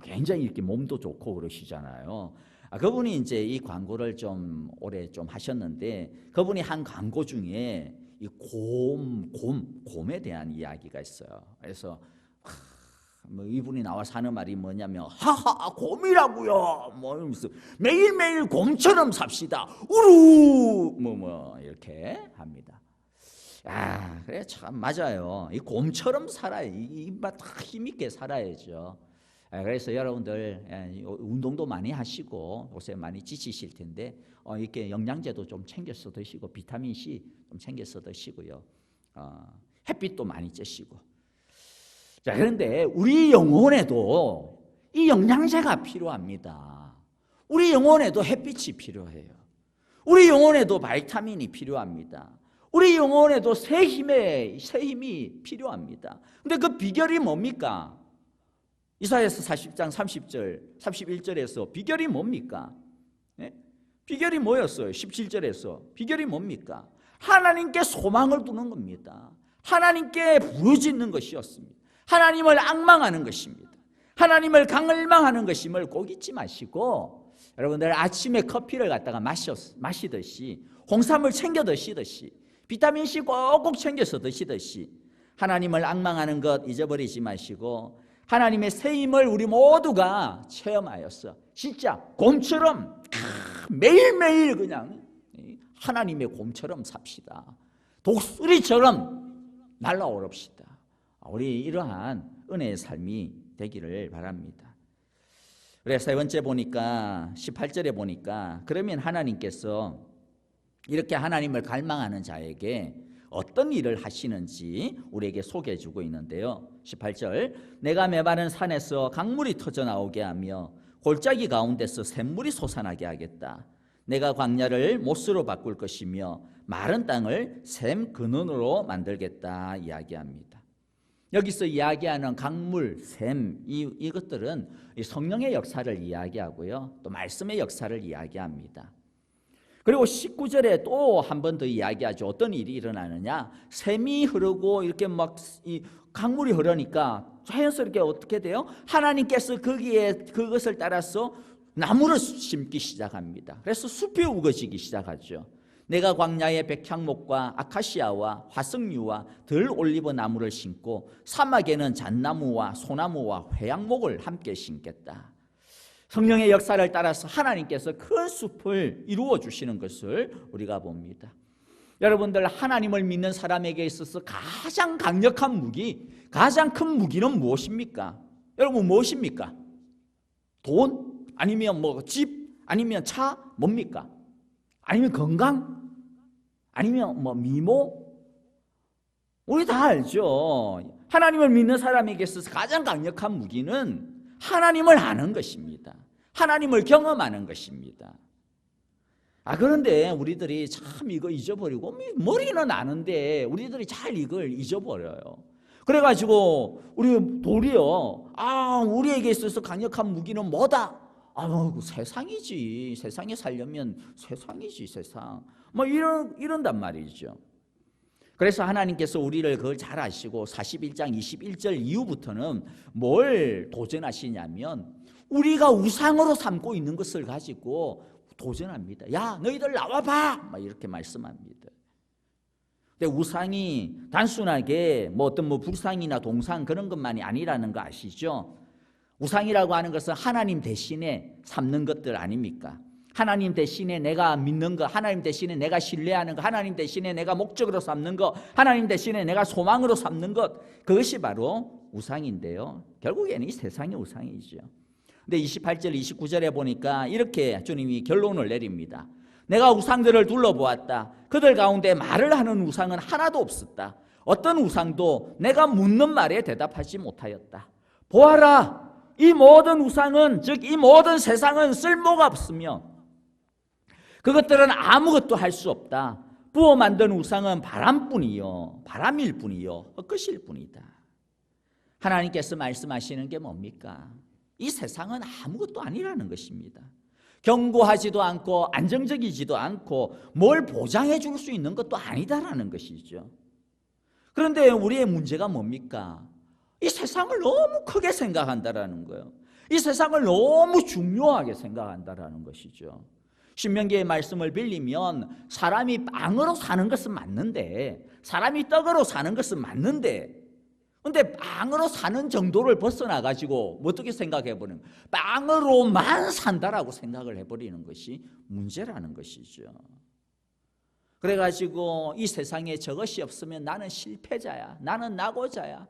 굉장히 이렇게 몸도 좋고 그러시잖아요. 그분이 이제 이 광고를 좀 오래 좀 하셨는데 그분이 한 광고 중에 이 곰에 대한 이야기가 있어요. 그래서 뭐 이분이 나와서 하는 말이 뭐냐면 하하 곰이라고요. 뭐 이러면서 매일매일 곰처럼 삽시다. 우루 뭐 이렇게 합니다. 그래 참 맞아요. 이 곰처럼 살아야 이맛 힘있게 살아야죠. 그래서 여러분들 운동도 많이 하시고 요새 많이 지치실 텐데 이렇게 영양제도 좀 챙겨서 드시고 비타민 C 좀 챙겨서 드시고요. 햇빛도 많이 쬐시고. 자, 그런데 우리 영혼에도 이 영양제가 필요합니다. 우리 영혼에도 햇빛이 필요해요. 우리 영혼에도 바이타민이 필요합니다. 우리 영혼에도 새 힘이 필요합니다. 근데 그 비결이 뭡니까? 이사야서 40장 30절 31절에서 비결이 뭡니까? 비결이 뭐였어요? 17절에서 비결이 뭡니까? 하나님께 소망을 두는 겁니다. 하나님께 부르짖는 것이었습니다. 하나님을 앙망하는 것입니다. 하나님을 강을망하는 것임을 꼭 잊지 마시고 여러분들 아침에 커피를 갖다가 마시듯이 홍삼을 챙겨 드시듯이 비타민C 꼭꼭 챙겨서 드시듯이 하나님을 앙망하는 것 잊어버리지 마시고 하나님의 새 힘을 우리 모두가 체험하였어. 진짜 곰처럼 매일매일 그냥 하나님의 곰처럼 삽시다. 독수리처럼 날아오릅시다. 우리 이러한 은혜의 삶이 되기를 바랍니다. 그래서 세 번째 보니까 18절에 보니까 그러면 하나님께서 이렇게 하나님을 갈망하는 자에게 어떤 일을 하시는지 우리에게 소개해 주고 있는데요. 18절 내가 메마른 산에서 강물이 터져 나오게 하며 골짜기 가운데서 샘물이 솟아나게 하겠다. 내가 광야를 못으로 바꿀 것이며 마른 땅을 샘 근원으로 만들겠다 이야기합니다. 여기서 이야기하는 강물, 샘 이것들은 성령의 역사를 이야기하고요. 또 말씀의 역사를 이야기합니다. 그리고 19절에 또 한 번 더 이야기하죠. 어떤 일이 일어나느냐? 샘이 흐르고 이렇게 막 이 강물이 흐르니까 자연스럽게 어떻게 돼요? 하나님께서 거기에 그것을 따라서 나무를 심기 시작합니다. 그래서 숲이 우거지기 시작하죠. 내가 광야에 백향목과 아카시아와 화석류와 들 올리브 나무를 심고 사막에는 잣나무와 소나무와 회양목을 함께 심겠다. 성령의 역사를 따라서 하나님께서 큰 숲을 이루어 주시는 것을 우리가 봅니다. 여러분들 하나님을 믿는 사람에게 있어서 가장 강력한 무기, 가장 큰 무기는 무엇입니까? 여러분 무엇입니까? 돈? 아니면 뭐 집? 아니면 차? 뭡니까? 아니면 건강? 아니면 뭐 미모? 우리 다 알죠. 하나님을 믿는 사람에게 있어서 가장 강력한 무기는 하나님을 아는 것입니다. 하나님을 경험하는 것입니다. 그런데 우리들이 참 이거 잊어버리고, 머리는 아는데 우리들이 잘 이걸 잊어버려요. 그래가지고 우리 도리어 우리에게 있어서 강력한 무기는 뭐다? 세상이지. 세상에 살려면 세상이지, 세상. 이런단 말이죠. 그래서 하나님께서 우리를 그걸 잘 아시고 41장 21절 이후부터는 뭘 도전하시냐면 우리가 우상으로 삼고 있는 것을 가지고 도전합니다. 야, 너희들 나와봐! 이렇게 말씀합니다. 근데 우상이 단순하게 어떤 불상이나 동상 그런 것만이 아니라는 거 아시죠? 우상이라고 하는 것은 하나님 대신에 삼는 것들 아닙니까? 하나님 대신에 내가 믿는 것, 하나님 대신에 내가 신뢰하는 것, 하나님 대신에 내가 목적으로 삼는 것, 하나님 대신에 내가 소망으로 삼는 것, 그것이 바로 우상인데요. 결국에는 이 세상의 우상이죠. 근데 28절, 29절에 보니까 이렇게 주님이 결론을 내립니다. 내가 우상들을 둘러보았다. 그들 가운데 말을 하는 우상은 하나도 없었다. 어떤 우상도 내가 묻는 말에 대답하지 못하였다. 보아라, 이 모든 우상은, 즉 이 모든 세상은 쓸모가 없으며 그것들은 아무것도 할 수 없다. 부어 만든 우상은 바람일 뿐이요 헛것일 뿐이다. 하나님께서 말씀하시는 게 뭡니까? 이 세상은 아무것도 아니라는 것입니다. 견고하지도 않고 안정적이지도 않고 뭘 보장해 줄 수 있는 것도 아니다라는 것이죠. 그런데 우리의 문제가 뭡니까? 이 세상을 너무 크게 생각한다라는 거예요. 이 세상을 너무 중요하게 생각한다라는 것이죠. 신명기의 말씀을 빌리면 사람이 빵으로 사는 것은 맞는데, 사람이 떡으로 사는 것은 맞는데, 근데 빵으로 사는 정도를 벗어나가지고 어떻게 생각해버리는, 빵으로만 산다라고 생각을 해버리는 것이 문제라는 것이죠. 그래가지고 이 세상에 저것이 없으면 나는 실패자야, 나는 낙오자야,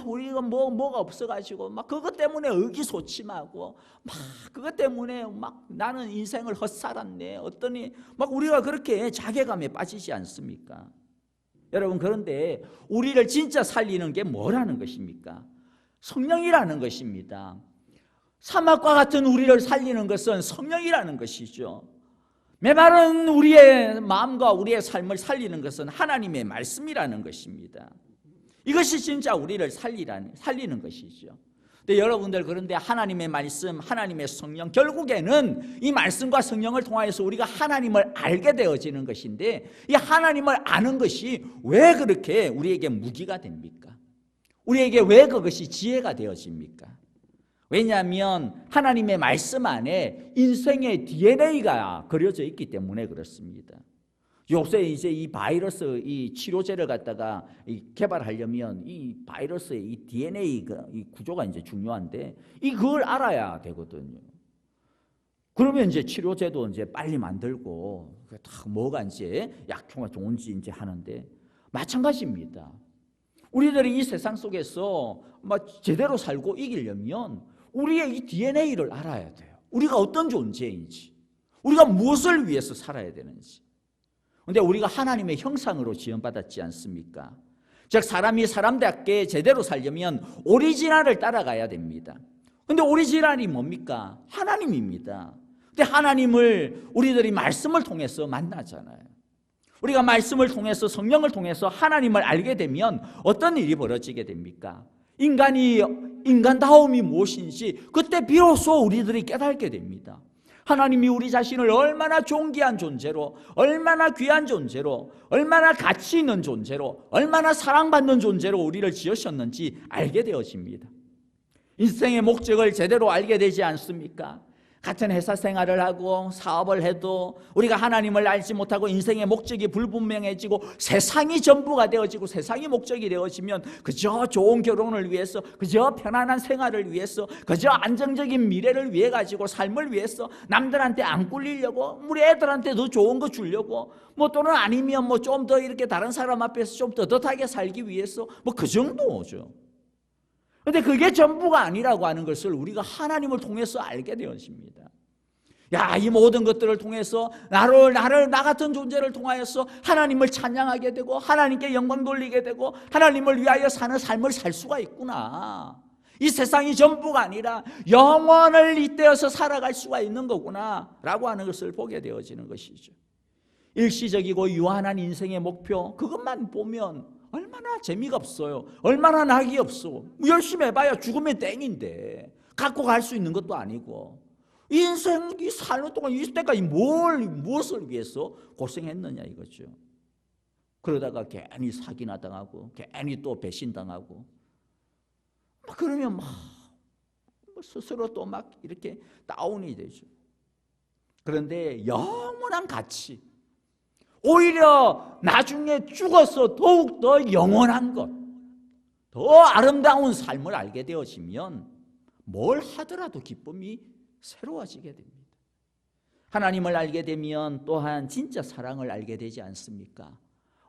우리가 뭐가 없어가지고 그것 때문에 의기소침하고 그것 때문에 나는 인생을 헛살았네, 어떠니 우리가 그렇게 자괴감에 빠지지 않습니까? 여러분, 그런데 우리를 진짜 살리는 게 뭐라는 것입니까? 성령이라는 것입니다. 사막과 같은 우리를 살리는 것은 성령이라는 것이죠. 메마른 우리의 마음과 우리의 삶을 살리는 것은 하나님의 말씀이라는 것입니다. 이것이 진짜 우리를 살리는 것이죠. 근데 여러분들, 그런데 하나님의 말씀, 하나님의 성령, 결국에는 이 말씀과 성령을 통하여서 우리가 하나님을 알게 되어지는 것인데, 이 하나님을 아는 것이 왜 그렇게 우리에게 무기가 됩니까? 우리에게 왜 그것이 지혜가 되어집니까? 왜냐하면 하나님의 말씀 안에 인생의 DNA가 그려져 있기 때문에 그렇습니다. 요새 이제 이 바이러스 이 치료제를 갖다가 개발하려면 이 바이러스의 이 DNA 이 구조가 이제 중요한데 그걸 알아야 되거든요. 그러면 이제 치료제도 이제 빨리 만들고 다 뭐가 이제 약효가 좋은지 이제 하는데, 마찬가지입니다. 우리들이 이 세상 속에서 제대로 살고 이기려면 우리의 이 DNA를 알아야 돼요. 우리가 어떤 존재인지, 우리가 무엇을 위해서 살아야 되는지. 그런데 우리가 하나님의 형상으로 지음받았지 않습니까? 즉 사람이 사람답게 제대로 살려면 오리지널을 따라가야 됩니다. 그런데 오리지널이 뭡니까? 하나님입니다. 근데 하나님을 우리들이 말씀을 통해서 만나잖아요. 우리가 말씀을 통해서, 성령을 통해서 하나님을 알게 되면 어떤 일이 벌어지게 됩니까? 인간다움이 무엇인지 그때 비로소 우리들이 깨닫게 됩니다. 하나님이 우리 자신을 얼마나 존귀한 존재로, 얼마나 귀한 존재로, 얼마나 가치 있는 존재로, 얼마나 사랑받는 존재로 우리를 지으셨는지 알게 되어집니다. 인생의 목적을 제대로 알게 되지 않습니까? 같은 회사 생활을 하고 사업을 해도 우리가 하나님을 알지 못하고 인생의 목적이 불분명해지고 세상이 전부가 되어지고 세상이 목적이 되어지면 그저 좋은 결혼을 위해서, 그저 편안한 생활을 위해서, 그저 안정적인 미래를 위해 가지고 삶을 위해서 남들한테 안 꿀리려고, 우리 애들한테 더 좋은 거 주려고, 또는 아니면 좀 더 이렇게 다른 사람 앞에서 좀 떳떳하게 살기 위해서 그 정도죠. 그런데 그게 전부가 아니라고 하는 것을 우리가 하나님을 통해서 알게 되어집니다. 야, 이 모든 것들을 통해서 나 같은 존재를 통하여서 하나님을 찬양하게 되고 하나님께 영광 돌리게 되고 하나님을 위하여 사는 삶을 살 수가 있구나. 이 세상이 전부가 아니라 영원을 잇대어서 살아갈 수가 있는 거구나 라고 하는 것을 보게 되어지는 것이죠. 일시적이고 유한한 인생의 목표, 그것만 보면 얼마나 재미가 없어요. 얼마나 낙이 없어. 열심히 해봐야 죽으면 땡인데 갖고 갈 수 있는 것도 아니고, 인생이 사는 동안 이때까지 무엇을 위해서 고생했느냐 이거죠. 그러다가 괜히 사기나 당하고 괜히 또 배신당하고 그러면 스스로 또 막 이렇게 다운이 되죠. 그런데 영원한 가치, 오히려 나중에 죽어서 더욱더 영원한 것, 더 아름다운 삶을 알게 되어지면 뭘 하더라도 기쁨이 새로워지게 됩니다. 하나님을 알게 되면 또한 진짜 사랑을 알게 되지 않습니까?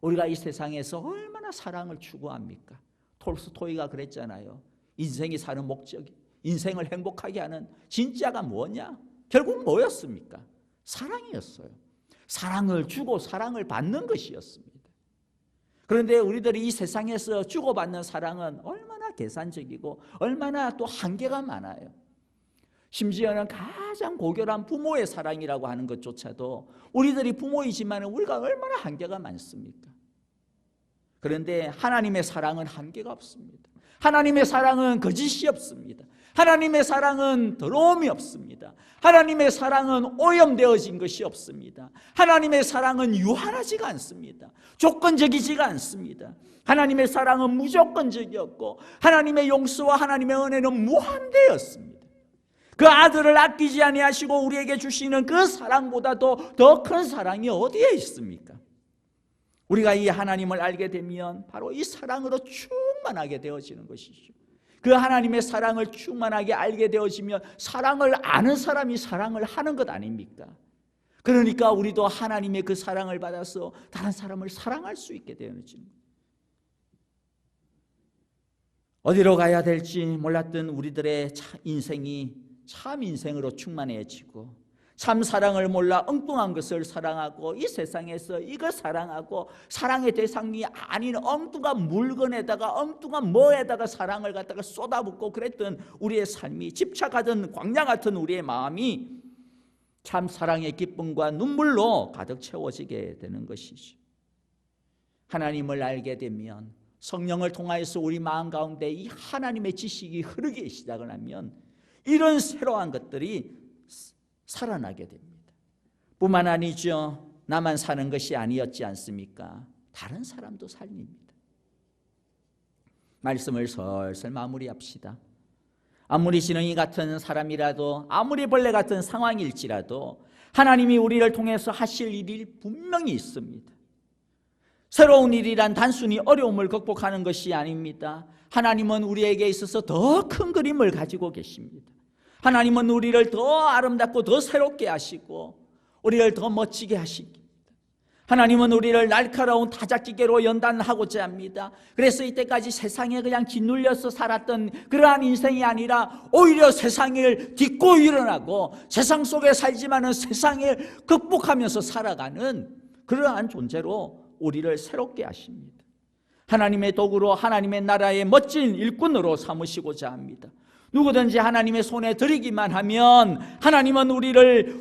우리가 이 세상에서 얼마나 사랑을 추구합니까? 톨스토이가 그랬잖아요. 인생이 사는 목적이, 인생을 행복하게 하는 진짜가 뭐냐? 결국 뭐였습니까? 사랑이었어요. 사랑을 주고 사랑을 받는 것이었습니다. 그런데 우리들이 이 세상에서 주고받는 사랑은 얼마나 계산적이고 얼마나 또 한계가 많아요. 심지어는 가장 고결한 부모의 사랑이라고 하는 것조차도 우리들이 부모이지만 우리가 얼마나 한계가 많습니까? 그런데 하나님의 사랑은 한계가 없습니다. 하나님의 사랑은 거짓이 없습니다. 하나님의 사랑은 더러움이 없습니다. 하나님의 사랑은 오염되어진 것이 없습니다. 하나님의 사랑은 유한하지가 않습니다. 조건적이지가 않습니다. 하나님의 사랑은 무조건적이었고 하나님의 용서와 하나님의 은혜는 무한대였습니다. 그 아들을 아끼지 아니하시고 우리에게 주시는 그 사랑보다도 더 큰 사랑이 어디에 있습니까? 우리가 이 하나님을 알게 되면 바로 이 사랑으로 충만하게 되어지는 것이죠. 그 하나님의 사랑을 충만하게 알게 되어지면 사랑을 아는 사람이 사랑을 하는 것 아닙니까? 그러니까 우리도 하나님의 그 사랑을 받아서 다른 사람을 사랑할 수 있게 되어지는 거예요. 어디로 가야 될지 몰랐던 우리들의 인생이 참 인생으로 충만해지고 참 사랑을 몰라 엉뚱한 것을 사랑하고 이 세상에서 이걸 사랑하고 사랑의 대상이 아닌 엉뚱한 물건에다가 엉뚱한 뭐에다가 사랑을 갖다가 쏟아붓고 그랬던 우리의 삶이, 집착하던 광야 같은 우리의 마음이 참 사랑의 기쁨과 눈물로 가득 채워지게 되는 것이죠. 하나님을 알게 되면 성령을 통하여서 우리 마음 가운데 이 하나님의 지식이 흐르기 시작을 하면 이런 새로운 것들이 살아나게 됩니다. 뿐만 아니죠. 나만 사는 것이 아니었지 않습니까? 다른 사람도 살립니다. 말씀을 슬슬 마무리합시다. 아무리 지능이 같은 사람이라도, 아무리 벌레 같은 상황일지라도 하나님이 우리를 통해서 하실 일이 분명히 있습니다. 새로운 일이란 단순히 어려움을 극복하는 것이 아닙니다. 하나님은 우리에게 있어서 더 큰 그림을 가지고 계십니다. 하나님은 우리를 더 아름답고 더 새롭게 하시고 우리를 더 멋지게 하십니다. 하나님은 우리를 날카로운 타작기계로 연단하고자 합니다. 그래서 이때까지 세상에 그냥 짓눌려서 살았던 그러한 인생이 아니라 오히려 세상을 딛고 일어나고 세상 속에 살지만은 세상을 극복하면서 살아가는 그러한 존재로 우리를 새롭게 하십니다. 하나님의 도구로 하나님의 나라의 멋진 일꾼으로 삼으시고자 합니다. 누구든지 하나님의 손에 들이기만 하면 하나님은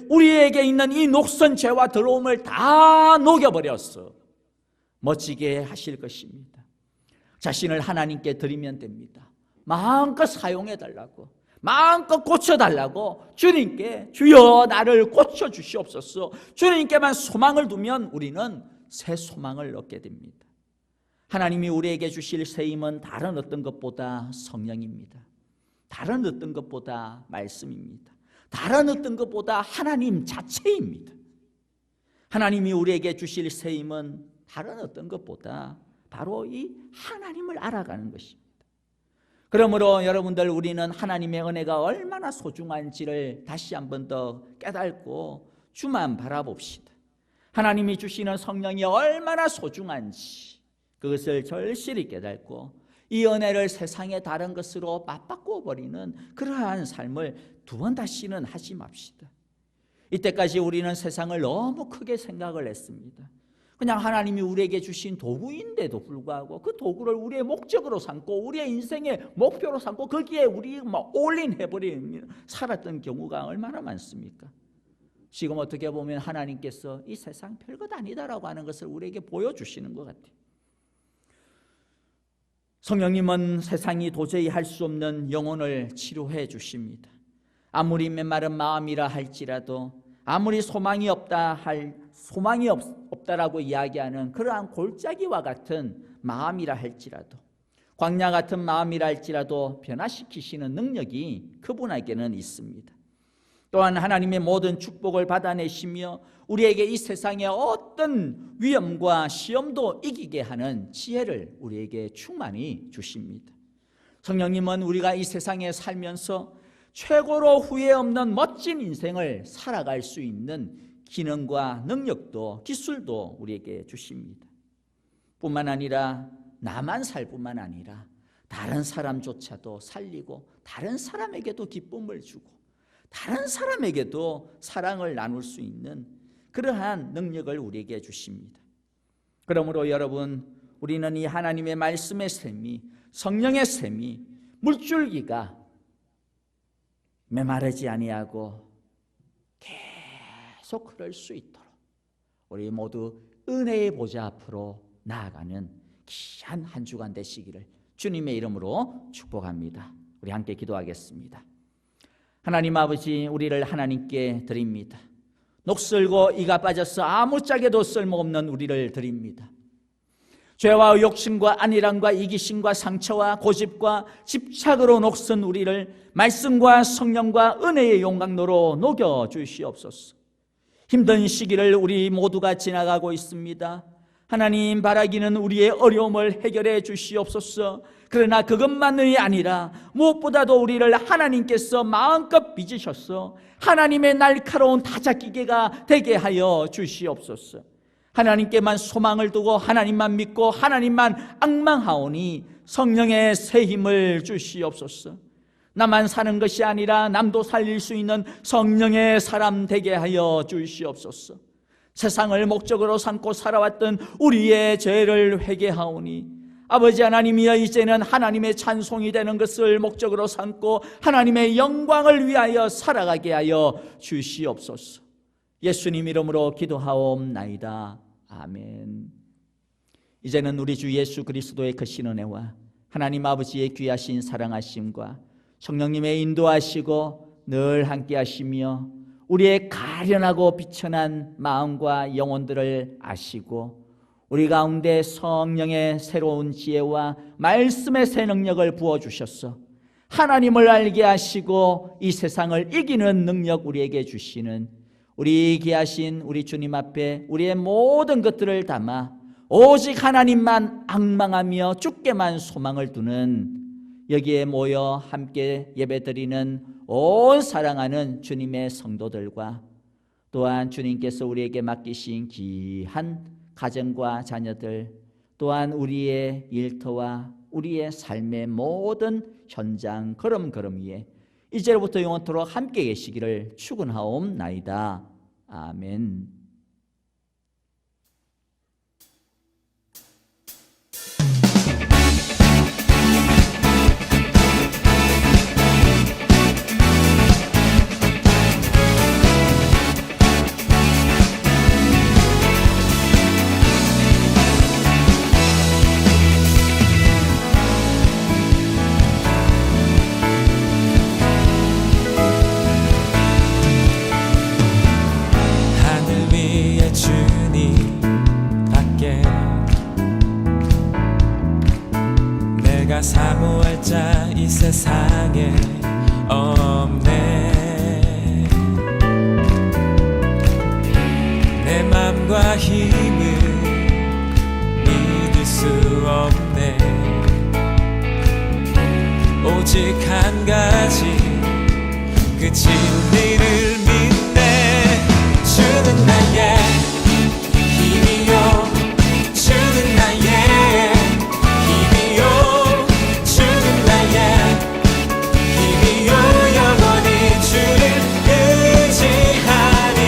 우리에게 있는 이 녹슨 죄와 더러움을 다 녹여버렸어 멋지게 하실 것입니다. 자신을 하나님께 드리면 됩니다. 마음껏 사용해달라고, 마음껏 고쳐달라고 주님께, 주여 나를 고쳐주시옵소서, 주님께만 소망을 두면 우리는 새 소망을 얻게 됩니다. 하나님이 우리에게 주실 새 힘은 다른 어떤 것보다 성령입니다. 다른 어떤 것보다 말씀입니다. 다른 어떤 것보다 하나님 자체입니다. 하나님이 우리에게 주실 새 힘은 다른 어떤 것보다 바로 이 하나님을 알아가는 것입니다. 그러므로 여러분들, 우리는 하나님의 은혜가 얼마나 소중한지를 다시 한 번 더 깨닫고 주만 바라봅시다. 하나님이 주시는 성령이 얼마나 소중한지 그것을 절실히 깨닫고 이 은혜를 세상의 다른 것으로 맞바꾸어 버리는 그러한 삶을 두 번 다시는 하지 맙시다. 이때까지 우리는 세상을 너무 크게 생각을 했습니다. 그냥 하나님이 우리에게 주신 도구인데도 불구하고 그 도구를 우리의 목적으로 삼고 우리의 인생의 목표로 삼고 거기에 우리 올인해버리는 살았던 경우가 얼마나 많습니까? 지금 어떻게 보면 하나님께서 이 세상 별것 아니다라고 하는 것을 우리에게 보여주시는 것 같아요. 성령님은 세상이 도저히 할 수 없는 영혼을 치료해 주십니다. 아무리 메마른 마음이라 할지라도, 아무리 소망이 없다라고 이야기하는 그러한 골짜기와 같은 마음이라 할지라도, 광야 같은 마음이라 할지라도 변화시키시는 능력이 그분에게는 있습니다. 또한 하나님의 모든 축복을 받아내시며 우리에게 이 세상의 어떤 위험과 시험도 이기게 하는 지혜를 우리에게 충만히 주십니다. 성령님은 우리가 이 세상에 살면서 최고로 후회 없는 멋진 인생을 살아갈 수 있는 기능과 능력도 기술도 우리에게 주십니다. 뿐만 아니라 나만 살 뿐만 아니라 다른 사람조차도 살리고 다른 사람에게도 기쁨을 주고 다른 사람에게도 사랑을 나눌 수 있는 그러한 능력을 우리에게 주십니다. 그러므로 여러분, 우리는 이 하나님의 말씀의 셈이, 성령의 셈이 물줄기가 메마르지 아니하고 계속 흐를 수 있도록 우리 모두 은혜의 보좌 앞으로 나아가는 귀한 한 주간 되시기를 주님의 이름으로 축복합니다. 우리 함께 기도하겠습니다. 하나님 아버지, 우리를 하나님께 드립니다. 녹슬고 이가 빠져서 아무짝에도 쓸모없는 우리를 드립니다. 죄와 욕심과 안일함과 이기심과 상처와 고집과 집착으로 녹슨 우리를 말씀과 성령과 은혜의 용광로로 녹여주시옵소서. 힘든 시기를 우리 모두가 지나가고 있습니다. 하나님, 바라기는 우리의 어려움을 해결해 주시옵소서. 그러나 그것만이 아니라 무엇보다도 우리를 하나님께서 마음껏 빚으셔서 하나님의 날카로운 타작기계가 되게 하여 주시옵소서. 하나님께만 소망을 두고 하나님만 믿고 하나님만 앙망하오니 성령의 새 힘을 주시옵소서. 나만 사는 것이 아니라 남도 살릴 수 있는 성령의 사람 되게 하여 주시옵소서. 세상을 목적으로 삼고 살아왔던 우리의 죄를 회개하오니 아버지 하나님이여, 이제는 하나님의 찬송이 되는 것을 목적으로 삼고 하나님의 영광을 위하여 살아가게 하여 주시옵소서. 예수님 이름으로 기도하옵나이다. 아멘. 이제는 우리 주 예수 그리스도의 크신 은혜와 하나님 아버지의 귀하신 사랑하심과 성령님의 인도하시고 늘 함께 하시며 우리의 가련하고 비천한 마음과 영혼들을 아시고 우리 가운데 성령의 새로운 지혜와 말씀의 새 능력을 부어주셔서 하나님을 알게 하시고 이 세상을 이기는 능력 우리에게 주시는 우리 귀하신 우리 주님 앞에 우리의 모든 것들을 담아 오직 하나님만 앙망하며 주께만 소망을 두는 여기에 모여 함께 예배드리는 온 사랑하는 주님의 성도들과 또한 주님께서 우리에게 맡기신 귀한 가정과 자녀들, 또한 우리의 일터와 우리의 삶의 모든 현장 걸음걸음 위에 이제로부터 영원토록 함께 계시기를 축원하옵나이다. 아멘. 사모할 자 이 세상에 없네. 내 맘과 힘을 믿을 수 없네. 오직 한 가지 그 진리를 믿네. 주는 나의 힘이요, 주는 나의 영원히 주를 의지하리.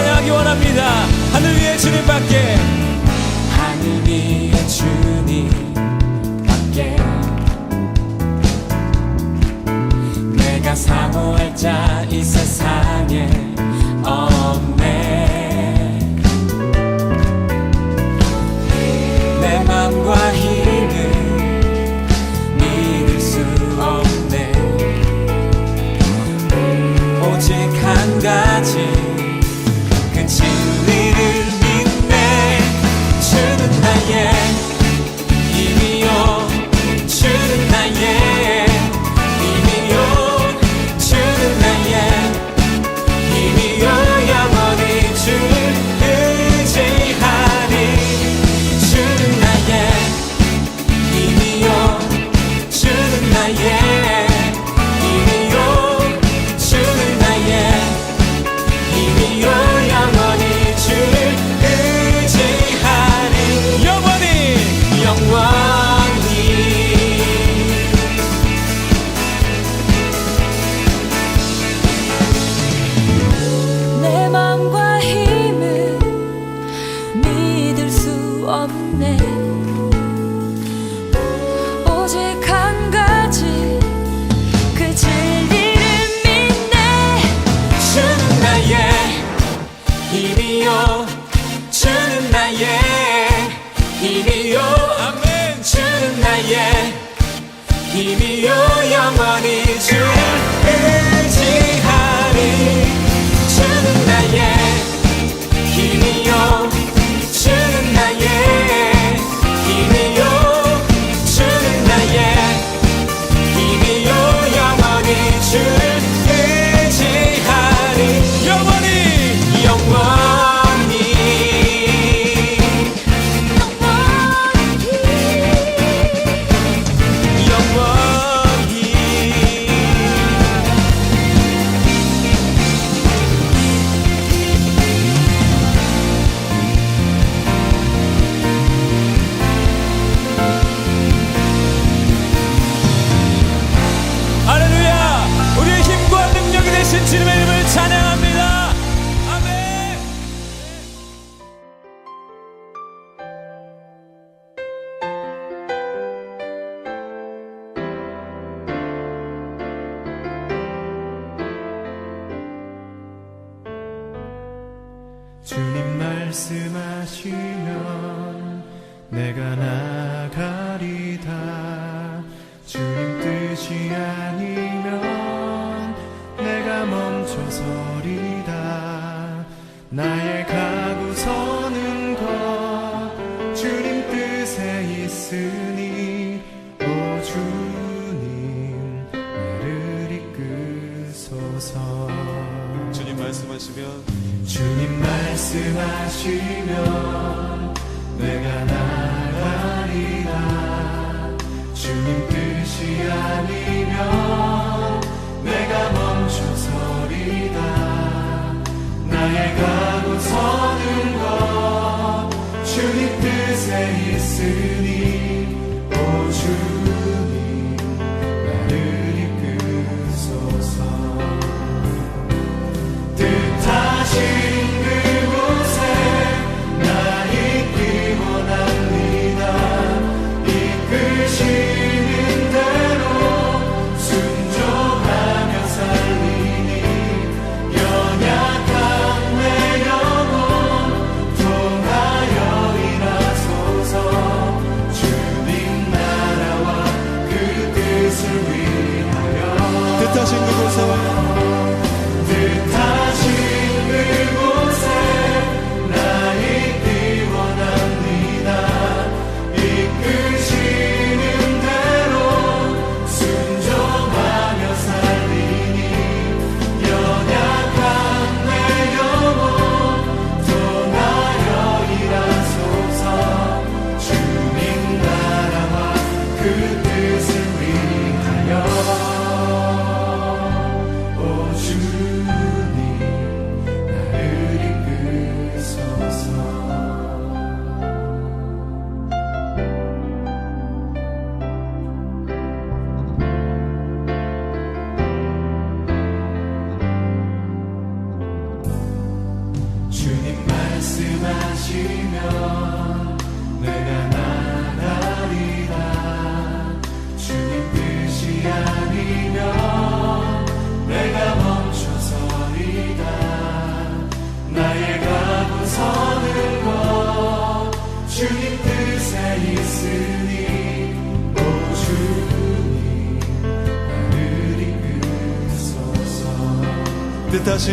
찬양하기 원합니다. 하늘 위에 주님밖에, 하늘 위에 주님밖에 내가 사모할 자 이 세상에 없네. 내 맘과 힘을 믿을 수 없네. 오직 한 가지 그 진리를 믿네. 주는 나의 힘이요, 주는 나의 힘이요, 주는 나의 힘이요, 영원히 주를 의지하리. 주는 나의 힘이요, 주는 나의 힘이요, 주는 나의 힘이요, 영원히 주를 의지하리. 영원히, 영원히. 내 맘과 힘을 믿을 수 없네. 오직 한 가지 그 진리를 믿네. 주는 나의 힘이요, 주는 나의 힘이요, 아멘. 주는 나의 힘이요, 영원히 주를 의지하리. 주는 나의 힘이요, 주는 나의 힘이요, 주는 나의 힘이요, 영원히 주를 의지하리. 영원히, 영원히. 영원히. 할렐루야! 우리의 힘과 능력이 되신 주님의 이름을 찬양합니다. 아멘. 주님 말씀하시면 내가 나가리다. 주님 뜻이 아니면 내가 멈춰서리다. 나의 가고 서는 것 주님 뜻에 있으니 오 주님 나를 이끄소서. 주님 말씀하시면 주님 말씀하시면 내가 나가리다. 주님 뜻이 아니면 내가 멈춰서리다. 나의 가고 서는 것 주님 뜻에 있으니 오 주님 나를 이끄소서. 뜻하신 그곳에 나 있기 원합니다. 이끄시는 대로 순종하며 살리니 연약한 내 영혼 통하여 일하소서. 주님 말씀하시면 내가 나가리라. 주님 뜻이 아니면 내가 멈춰서리다. 나의 가고 서는 것 주님 뜻에 있으니 오 주님 나를 이끄소서. 뜻하신